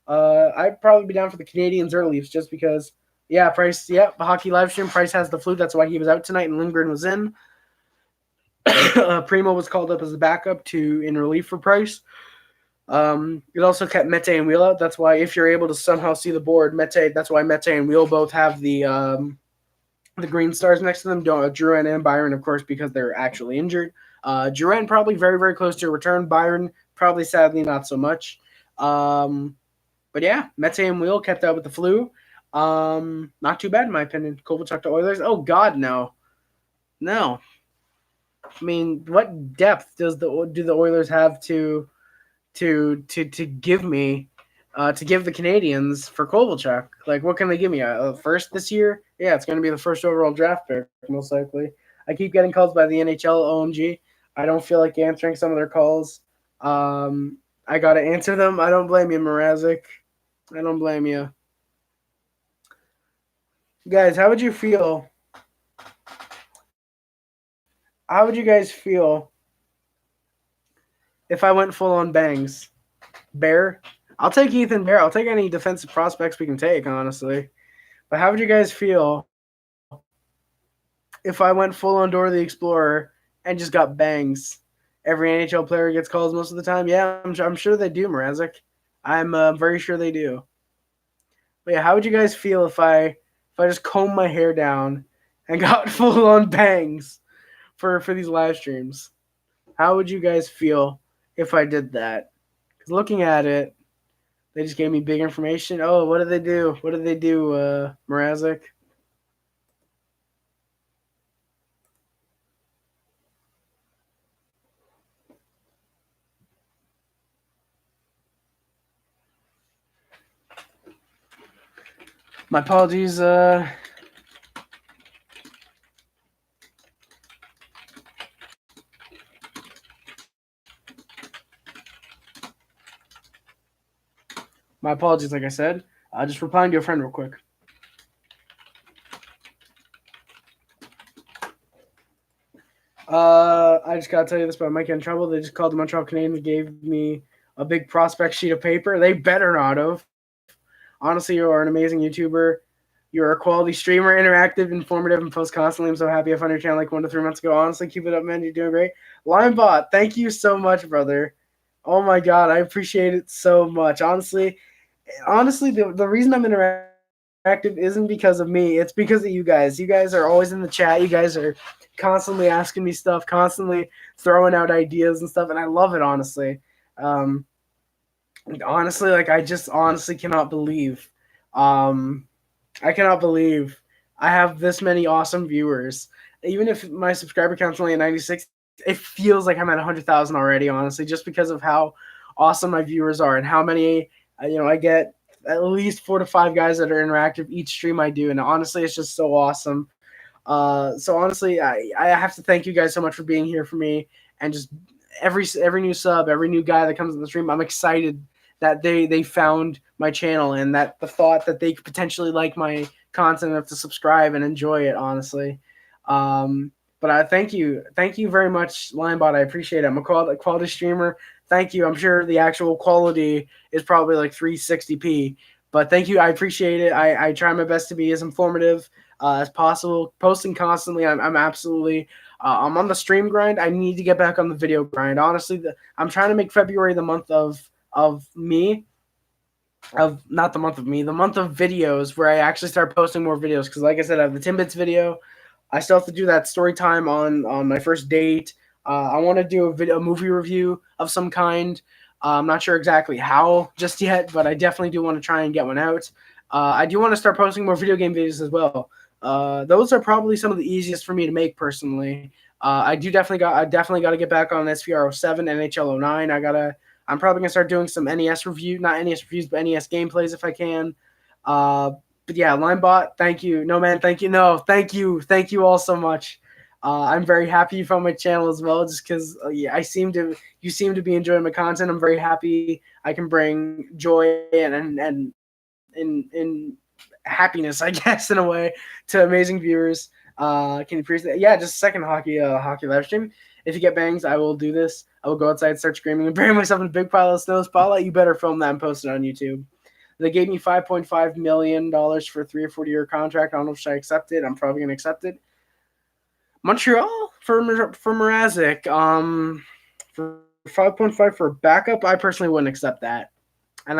I'd probably be down for the Canadiens or Leafs just because, yeah, Price – yeah, hockey live stream. Price has the flu. That's why he was out tonight and Lindgren was in. Primo was called up as a backup in relief for Price. It also kept Mete and Wheel out. That's why if you're able to somehow see the board, that's why Mete and Wheel both have the green stars next to them. Drouin and Byron, of course, because they're actually injured. Drouin probably very, very close to a return. Byron probably sadly not so much. But yeah, Mete and Wheel kept out with the flu. Not too bad in my opinion. Kovalchuk to Oilers. Oh God, no. I mean, what depth do the Oilers have to give me to give the Canadiens for Kovalchuk. Like, what can they give me? A first this year? Yeah, it's going to be the first overall draft pick, most likely. I keep getting calls by the NHL, OMG. I don't feel like answering some of their calls. I got to answer them. I don't blame you, Mrazek. I don't blame you. Guys, how would you feel? How would you guys feel if I went full on Bangs? Bear? I'll take Ethan Bear. I'll take any defensive prospects we can take, honestly. But how would you guys feel if I went full on Dora the Explorer and just got Bangs? Every NHL player gets calls most of the time. Yeah, I'm sure they do, Mrazek. I'm very sure they do. But yeah, how would you guys feel if I just combed my hair down and got full on Bangs for these live streams? How would you guys feel if I did that? Because looking at it, they just gave me big information. Oh, what did they do? What did they do, Mrazek? My apologies. My apologies, like I said. Just replying to a friend real quick. I just gotta tell you this about Mike in trouble. They just called the Montreal Canadiens and gave me a big prospect sheet of paper. They better not have. Honestly, you are an amazing YouTuber. You're a quality streamer, interactive, informative, and post constantly. I'm so happy I found your channel like 1 to 3 months ago. Honestly, keep it up, man. You're doing great. Linebot, thank you so much, brother. Oh my god, I appreciate it so much. Honestly, the reason I'm interactive isn't because of me. It's because of you guys. You guys are always in the chat. You guys are constantly asking me stuff, constantly throwing out ideas and stuff, and I love it, honestly. Honestly, like, I just honestly cannot believe. I cannot believe I have this many awesome viewers. Even if my subscriber count's only at 96, it feels like I'm at 100,000 already, honestly, just because of how awesome my viewers are and how many, I get at least 4 to 5 guys that are interactive each stream I do. And honestly, it's just so awesome. So honestly, I have to thank you guys so much for being here for me. And just every new sub, every new guy that comes on the stream, I'm excited that they found my channel and that the thought that they could potentially like my content enough to subscribe and enjoy it, honestly. But I thank you very much, Linebot. I appreciate it. I'm a quality streamer. Thank you. I'm sure the actual quality is probably like 360p, but thank you. I appreciate it. I try my best to be as informative as possible. Posting constantly. I'm absolutely. I'm on the stream grind. I need to get back on the video grind. Honestly, I'm trying to make February the month of me. Not the month of me, the month of videos where I actually start posting more videos. Because like I said, I have the Timbits video. I still have to do that story time on my first date. I want to do a movie review of some kind. I'm not sure exactly how just yet, but I definitely do want to try and get one out. I do want to start posting more video game videos as well. Those are probably some of the easiest for me to make personally. I definitely got to get back on SVR 07, NHL 09. I'm probably gonna start doing some NES reviews, not NES reviews, but NES gameplays if I can. But yeah, Linebot, thank you. No, man, thank you. No, thank you all so much. I'm very happy you found my channel as well, just because you seem to be enjoying my content. I'm very happy I can bring joy and in happiness, I guess, in a way, to amazing viewers. Can you appreciate that? Yeah, just a second hockey live stream. If you get bangs, I will do this. I will go outside, start screaming, and bury myself in a big pile of snow. Spotlight, you better film that and post it on YouTube. They gave me $5.5 million for a 3 or 4 year contract. I don't know if I accept it. I'm probably going to accept it. Montreal for Mrazek. For 5.5 for a backup, I personally wouldn't accept that. And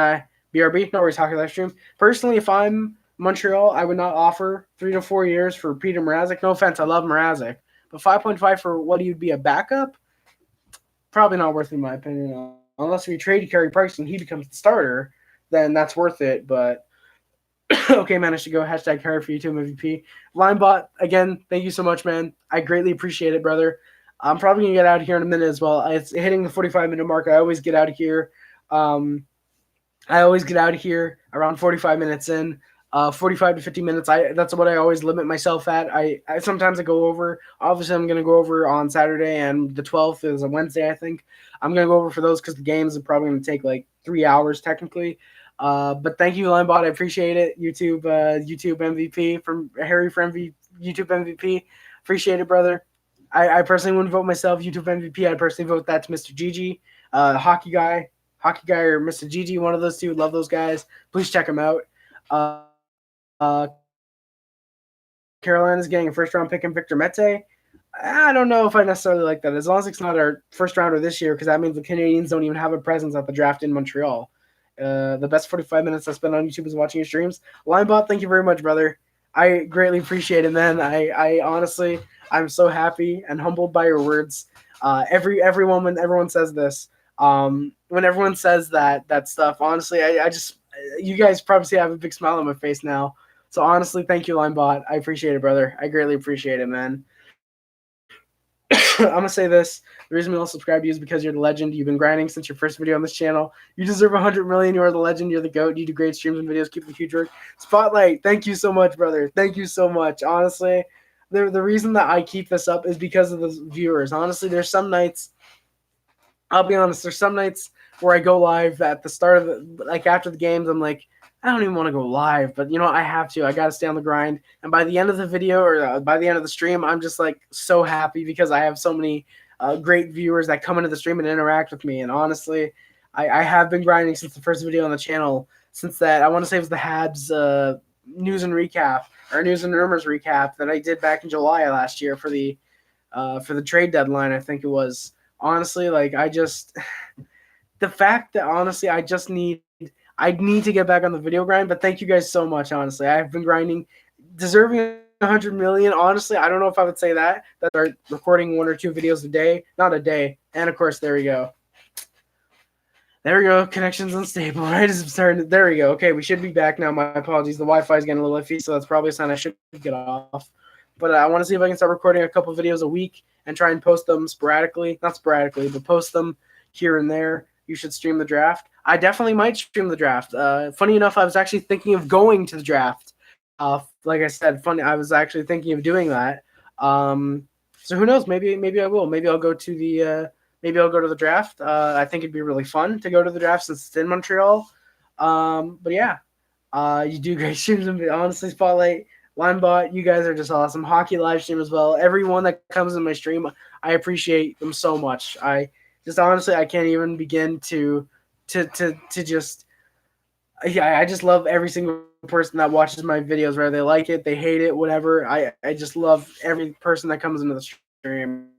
BRB, no worries, hockey live stream. Personally, if I'm Montreal, I would not offer 3 to 4 years for Peter Mrazek. No offense, I love Mrazek. But 5.5 for what you'd be a backup? Probably not worth it in my opinion. Unless we trade Carey Price and he becomes the starter, then that's worth it. But okay, managed to go hashtag Carey for YouTube MVP. Linebot, again, thank you so much, man. I greatly appreciate it, brother. I'm probably gonna get out of here in a minute as well. It's hitting the 45-minute mark. I always get out of here. I always get out of here around 45 minutes in. 45 to 50 minutes. That's what I always limit myself at. I sometimes I go over. Obviously, I'm gonna go over on Saturday, and the 12th is a Wednesday. I think I'm gonna go over for those because the games are probably gonna take like 3 hours technically. But thank you, Linebot. I appreciate it. YouTube MVP from Harry for YouTube MVP. Appreciate it, brother. I personally wouldn't vote myself YouTube MVP. I personally vote that to Mr. Gigi, hockey guy or Mr. Gigi, one of those two. Love those guys. Please check them out. Carolina's getting a first round pick in Victor Mete. I don't know if I necessarily like that. As long as it's not our first rounder this year, because that means the Canadiens don't even have a presence at the draft in Montreal. The best 45 minutes I spent on YouTube is watching your streams. Linebot, thank you very much, brother. I greatly appreciate it, man. I honestly, I'm so happy and humbled by your words. Everyone when everyone says this, when everyone says that stuff, honestly, I just you guys probably see I have a big smile on my face now. So honestly, thank you, Linebot. I appreciate it, brother. I greatly appreciate it, man. I'm gonna say this: the reason we all subscribe to you is because you're the legend. You've been grinding since your first video on this channel. You deserve 100 million. You are the legend. You're the goat. You do great streams and videos. Keep the huge work. Spotlight. Thank you so much, brother. Thank you so much. Honestly, the reason that I keep this up is because of the viewers. Honestly, there's some nights. I'll be honest. There's some nights where I go live at the start of like after the games. I'm like, I don't even want to go live, but you know what? I have to. I got to stay on the grind. And by the end of the video or by the end of the stream, I'm just like so happy because I have so many great viewers that come into the stream and interact with me. And honestly, I have been grinding since the first video on the channel. Since that, I want to say it was the Habs news and recap or news and rumors recap that I did back in July last year for the trade deadline. I think it was. Honestly, like I just the fact that honestly I need to get back on the video grind, but thank you guys so much. Honestly, I've been grinding, deserving 100 million. Honestly, I don't know if I would say that. That start recording 1 or 2 videos a day, not a day. And of course, there we go. There we go. Connection's unstable. Right as I'm starting. There we go. Okay, we should be back now. My apologies. The Wi-Fi is getting a little iffy, so that's probably a sign I should get off. But I want to see if I can start recording a couple videos a week and try and post them sporadically. Not sporadically, but post them here and there. You should stream the draft. I definitely might stream the draft. Funny enough, I was actually thinking of going to the draft. Like I said, funny. I was actually thinking of doing that. So who knows? Maybe I will. Maybe I'll go to the draft. I think it'd be really fun to go to the draft since it's in Montreal. But yeah, you do great streams. Honestly, Spotlight, Linebot, you guys are just awesome. Hockey live stream as well. Everyone that comes in my stream, I appreciate them so much. I just honestly, I can't even begin to just. Yeah, I just love every single person that watches my videos, whether they like it, they hate it, whatever. I just love every person that comes into the stream.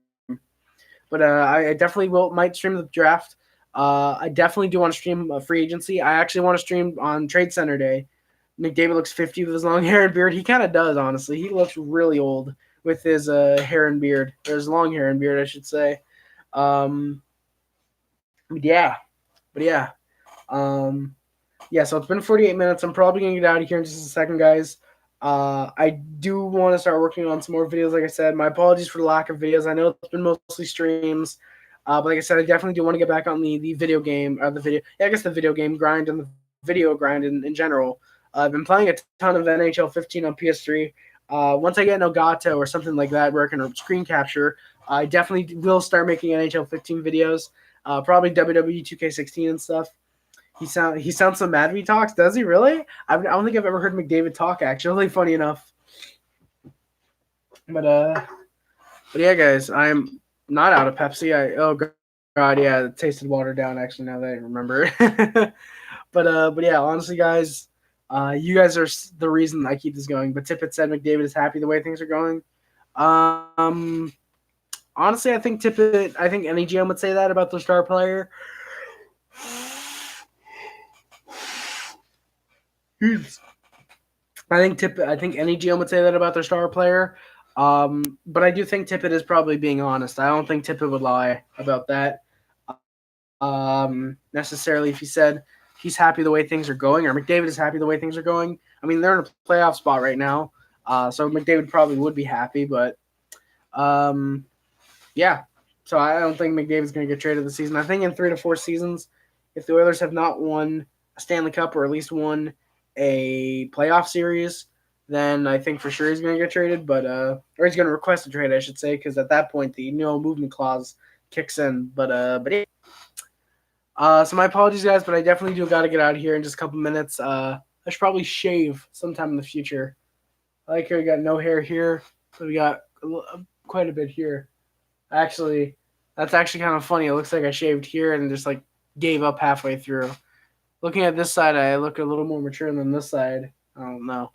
But I definitely might stream the draft. I definitely do want to stream a free agency. I actually want to stream on Trade Center Day. McDavid looks 50 with his long hair and beard. He kind of does, honestly. He looks really old with his hair and beard. Or his long hair and beard, I should say. Yeah. But yeah. Yeah, so it's been 48 minutes. I'm probably going to get out of here in just a second, guys. I do want to start working on some more videos, like I said. My apologies for the lack of videos. I know it's been mostly streams. But like I said, I definitely do want to get back on the video game, the video game grind and the video grind in general. I've been playing a ton of NHL 15 on PS3. Once I get an Elgato or something like that where I can screen capture, I definitely will start making NHL 15 videos. Probably WWE 2K16 and stuff. He sounds so mad when he talks. Does he really? I don't think I've ever heard McDavid talk. Actually, funny enough. But yeah, guys, I'm not out of Pepsi. Oh god, yeah, it tasted watered down. Actually, now that I remember. But yeah, honestly, guys, you guys are the reason I keep this going. But Tippett said McDavid is happy the way things are going. Honestly, I think any GM would say that about their star player. I think any GM would say that about their star player. But I do think Tippett is probably being honest. I don't think Tippett would lie about that. Necessarily if he said he's happy the way things are going, or McDavid is happy the way things are going. I mean, they're in a playoff spot right now, so McDavid probably would be happy. But yeah, so I don't think McDavid's going to get traded this season. I think in 3 to 4 seasons, if the Oilers have not won a Stanley Cup or at least won a playoff series, then I think for sure he's going to get traded. But or he's going to request a trade, I should say, because at that point the no movement clause kicks in. But yeah. So my apologies, guys, but I definitely do got to get out of here in just a couple minutes. I should probably shave sometime in the future. I like how we got no hair here, but we got quite a bit here. Actually, that's actually kind of funny. It looks like I shaved here and just like gave up halfway through. Looking at this side, I look a little more mature than this side. I don't know.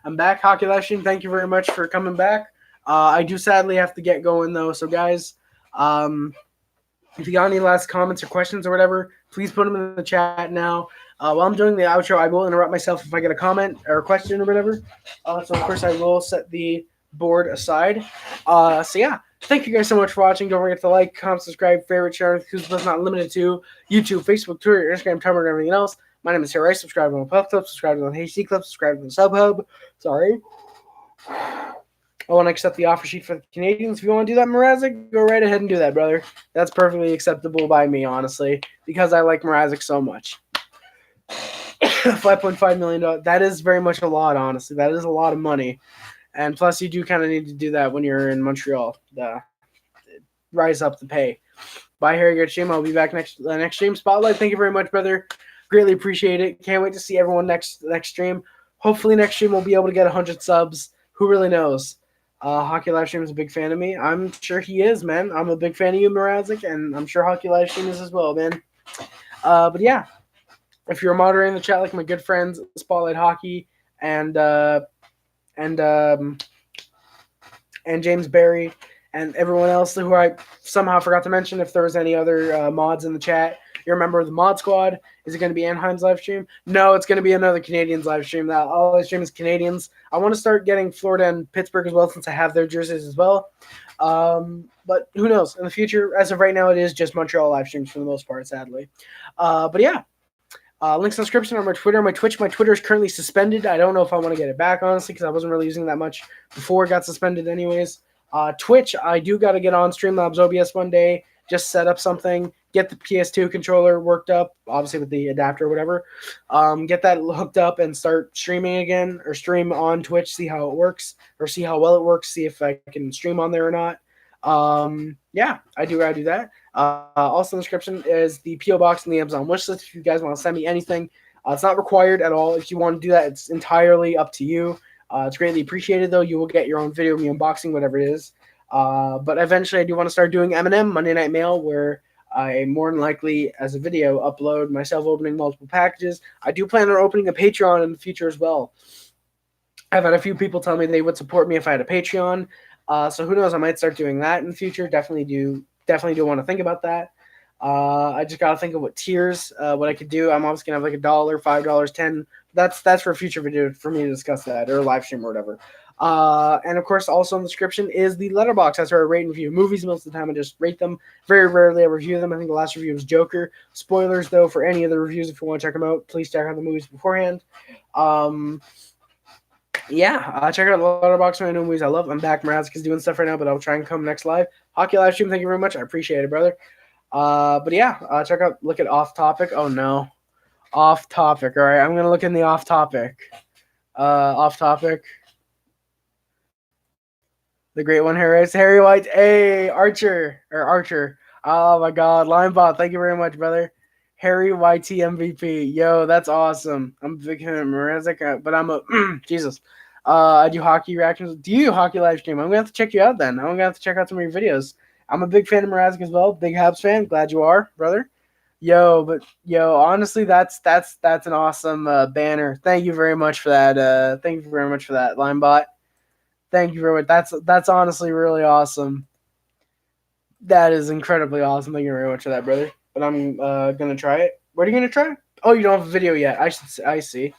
I'm back, Hockey Live Stream. Thank you very much for coming back. I do sadly have to get going though. So guys, if you got any last comments or questions or whatever, please put them in the chat now. While I'm doing the outro, I will interrupt myself if I get a comment or a question or whatever. So of course I will set the board aside. So yeah, thank you guys so much for watching. Don't forget to like, comment, subscribe, favorite, share, because it's not limited to YouTube, Facebook, Twitter, Instagram, Tumblr, and everything else. My name is Harry. Subscribe on Puff Club, subscribe on HD Club, subscribe on SubHub. Sorry. I want to accept the offer sheet for the Canadiens. If you want to do that, Mrazek, go right ahead and do that, brother. That's perfectly acceptable by me, honestly, because I like Mrazek so much. $5.5 million. That is very much a lot, honestly. That is a lot of money. And plus, you do kind of need to do that when you're in Montreal. Rise up the pay. Bye, Harry. Good stream. I'll be back next stream. Spotlight. Thank you very much, brother. Greatly appreciate it. Can't wait to see everyone next stream. Hopefully, next stream we'll be able to get 100 subs. Who really knows? Hockey Live Stream is a big fan of me. I'm sure he is, man. I'm a big fan of you, Mrazek, and I'm sure Hockey Live Stream is as well, man. But yeah, if you're moderating the chat like my good friends, Spotlight Hockey and James Barry and everyone else who I somehow forgot to mention, if there was any other mods in the chat, you're a member of the mod squad. Is it going to be Anaheim's live stream? No, it's going to be another Canadiens live stream. All live stream is Canadiens. I want to start getting Florida and Pittsburgh as well, since I have their jerseys as well. But who knows? In the future, as of right now, it is just Montreal live streams for the most part, sadly. But yeah. Links in the description on my Twitter, my Twitch. My Twitter is currently suspended. I don't know if I want to get it back, honestly, because I wasn't really using that much before it got suspended anyways. Twitch, I do got to get on Streamlabs OBS one day, just set up something, get the PS2 controller worked up, obviously with the adapter or whatever, get that hooked up and start streaming again, or stream on Twitch, see how it works, or see how well it works, see if I can stream on there or not. Yeah, I do that. Also in the description is the P.O. Box and the Amazon wish list if you guys want to send me anything. It's not required at all. If you want to do that, it's entirely up to you. It's greatly appreciated, though. You will get your own video of me unboxing, whatever it is. But eventually I do want to start doing M&M, Monday Night Mail, where I more than likely, as a video, upload myself opening multiple packages. I do plan on opening a Patreon in the future as well. I've had a few people tell me they would support me if I had a Patreon. So who knows? I might start doing that in the future. Definitely do want to think about that. I just got to think of what tiers, what I could do. I'm obviously going to have like $1, $5, $10. That's for a future video for me to discuss that, or live stream or whatever. And of course, also in the description is the letterbox. That's where I rate and review movies. Most of the time I just rate them. Very rarely I review them. I think the last review was Joker. Spoilers, though, for any of the reviews. If you want to check them out, please check out the movies beforehand. Yeah, check out the letterbox for my new movies I love. I'm back. Mrazek is doing stuff right now, but I'll try and come next live. Hockey live stream, thank you very much. I appreciate it, brother. But yeah, look at off topic. Oh no. Off topic. All right, I'm gonna look in the off topic. Off topic. The great one here is Harry White. Hey, Archer. Oh my god, Linebot, thank you very much, brother. Harry YT MVP. Yo, that's awesome. I'm a big fan of Mrazek, but I'm a Jesus. I do hockey reactions. Do you hockey live stream? I'm gonna have to check you out then. I'm gonna have to check out some of your videos. I'm a big fan of Mrazek as well. Big Habs fan. Glad you are, brother. Yo, honestly, that's an awesome banner. Thank you very much for that. Thank you very much for that, Linebot. Thank you very much. That's honestly really awesome. That is incredibly awesome. Thank you very much for that, brother. But I'm gonna try it. What are you gonna try? Oh, you don't have a video yet. I see.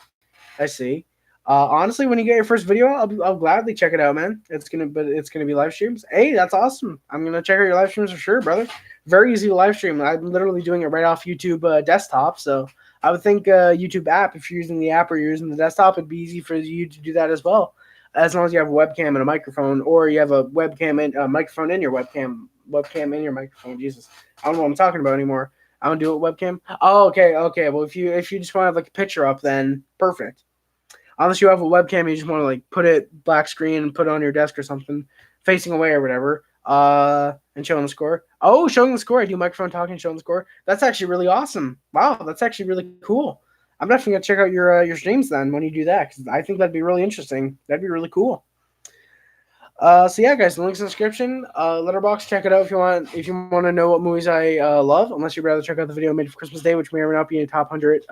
Honestly, when you get your first video, I'll gladly check it out, man. It's gonna be live streams. Hey, that's awesome. I'm gonna check out your live streams for sure, brother. Very easy to live stream. I'm literally doing it right off YouTube desktop. So I would think YouTube app, if you're using the app or you're using the desktop, it'd be easy for you to do that as well. As long as you have a webcam and a microphone, or you have a webcam and a microphone in your webcam in your microphone. Jesus, I don't know what I'm talking about anymore. I don't do it with webcam. Oh, okay. Well, if you just want to have like a picture up, then perfect. Unless you have a webcam, you just want to like put it black screen and put it on your desk or something, facing away or whatever. And showing the score. Oh, showing the score. I do microphone talking, showing the score. That's actually really awesome. Wow, that's actually really cool. I'm definitely gonna check out your streams then when you do that, because I think that'd be really interesting. That'd be really cool. So yeah, guys, the link's in the description. Letterboxd, check it out if you want. If you want to know what movies I love, unless you'd rather check out the video made for Christmas Day, which may or may not be in the top 100.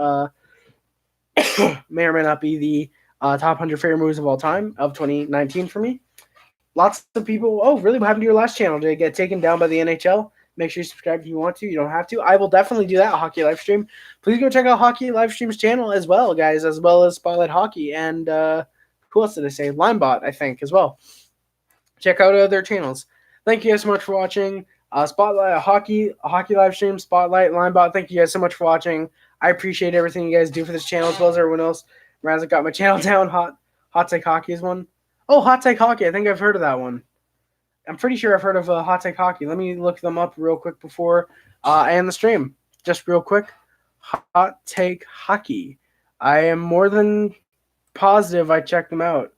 May or may not be the top 100 favorite movies of all time of 2019 for me. Lots of people. Oh, really? What happened to your last channel? Did it get taken down by the NHL? Make sure you subscribe if you want to. You don't have to. I will definitely do that. Hockey live stream. Please go check out Hockey live stream's channel as well, guys, as well as Spotlight Hockey and who else did I say? Linebot, I think, as well. Check out their channels. Thank you guys so much for watching. Spotlight Hockey live stream, Spotlight, Linebot. Thank you guys so much for watching. I appreciate everything you guys do for this channel as well as everyone else. Razak got my channel down. Hot Take Hockey is one. Oh, Hot Take Hockey. I think I've heard of that one. I'm pretty sure I've heard of Hot Take Hockey. Let me look them up real quick before I end the stream. Just real quick. Hot Take Hockey. I am more than positive I checked them out.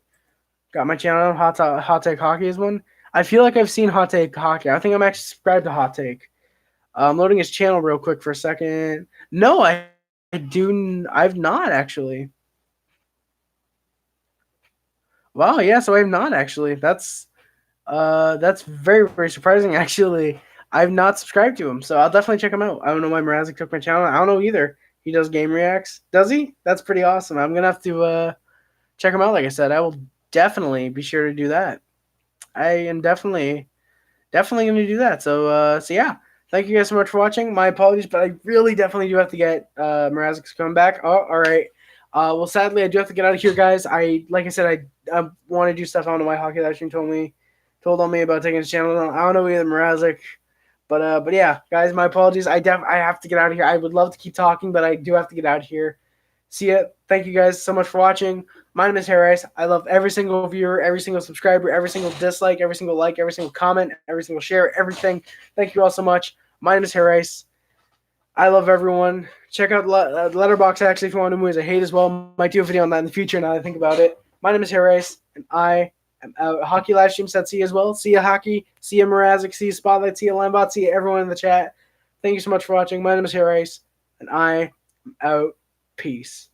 Got my channel on Hot Take Hockey is one. I feel like I've seen Hot Take Hockey. I think I'm actually subscribed to Hot Take. I'm loading his channel real quick for a second. No, I've not actually. Wow, yeah, so I have not actually. That's very, very surprising actually. I've not subscribed to him, so I'll definitely check him out. I don't know why Mrazek took my channel. I don't know either. He does game reacts. Does he? That's pretty awesome. I'm gonna have to check him out. Like I said, I will definitely be sure to do that. I am definitely going to do that. So yeah, thank you guys so much for watching. My apologies, but I really definitely do have to get Mrazek's coming back. Oh, all right. Well, sadly, I do have to get out of here, guys. Like I said, I want to do stuff. I don't know why Hockey Live Stream told on me about taking his channel down. I don't know either, Mrazek. But yeah, guys, my apologies. I have to get out of here. I would love to keep talking, but I do have to get out of here. See ya. Thank you guys so much for watching. My name is Harris. I love every single viewer, every single subscriber, every single dislike, every single like, every single comment, every single share, everything. Thank you all so much. My name is Harris. I love everyone. Check out Letterboxd actually if you want to movies I hate as well. Might do a video on that in the future now that I think about it. My name is Harris, and I am out. Hockey live stream said see you as well. See ya, Hockey. See ya, Mrazek. See ya, Spotlight. See ya, Linebot. See ya, everyone in the chat. Thank you so much for watching. My name is Harris, and I am out. Peace.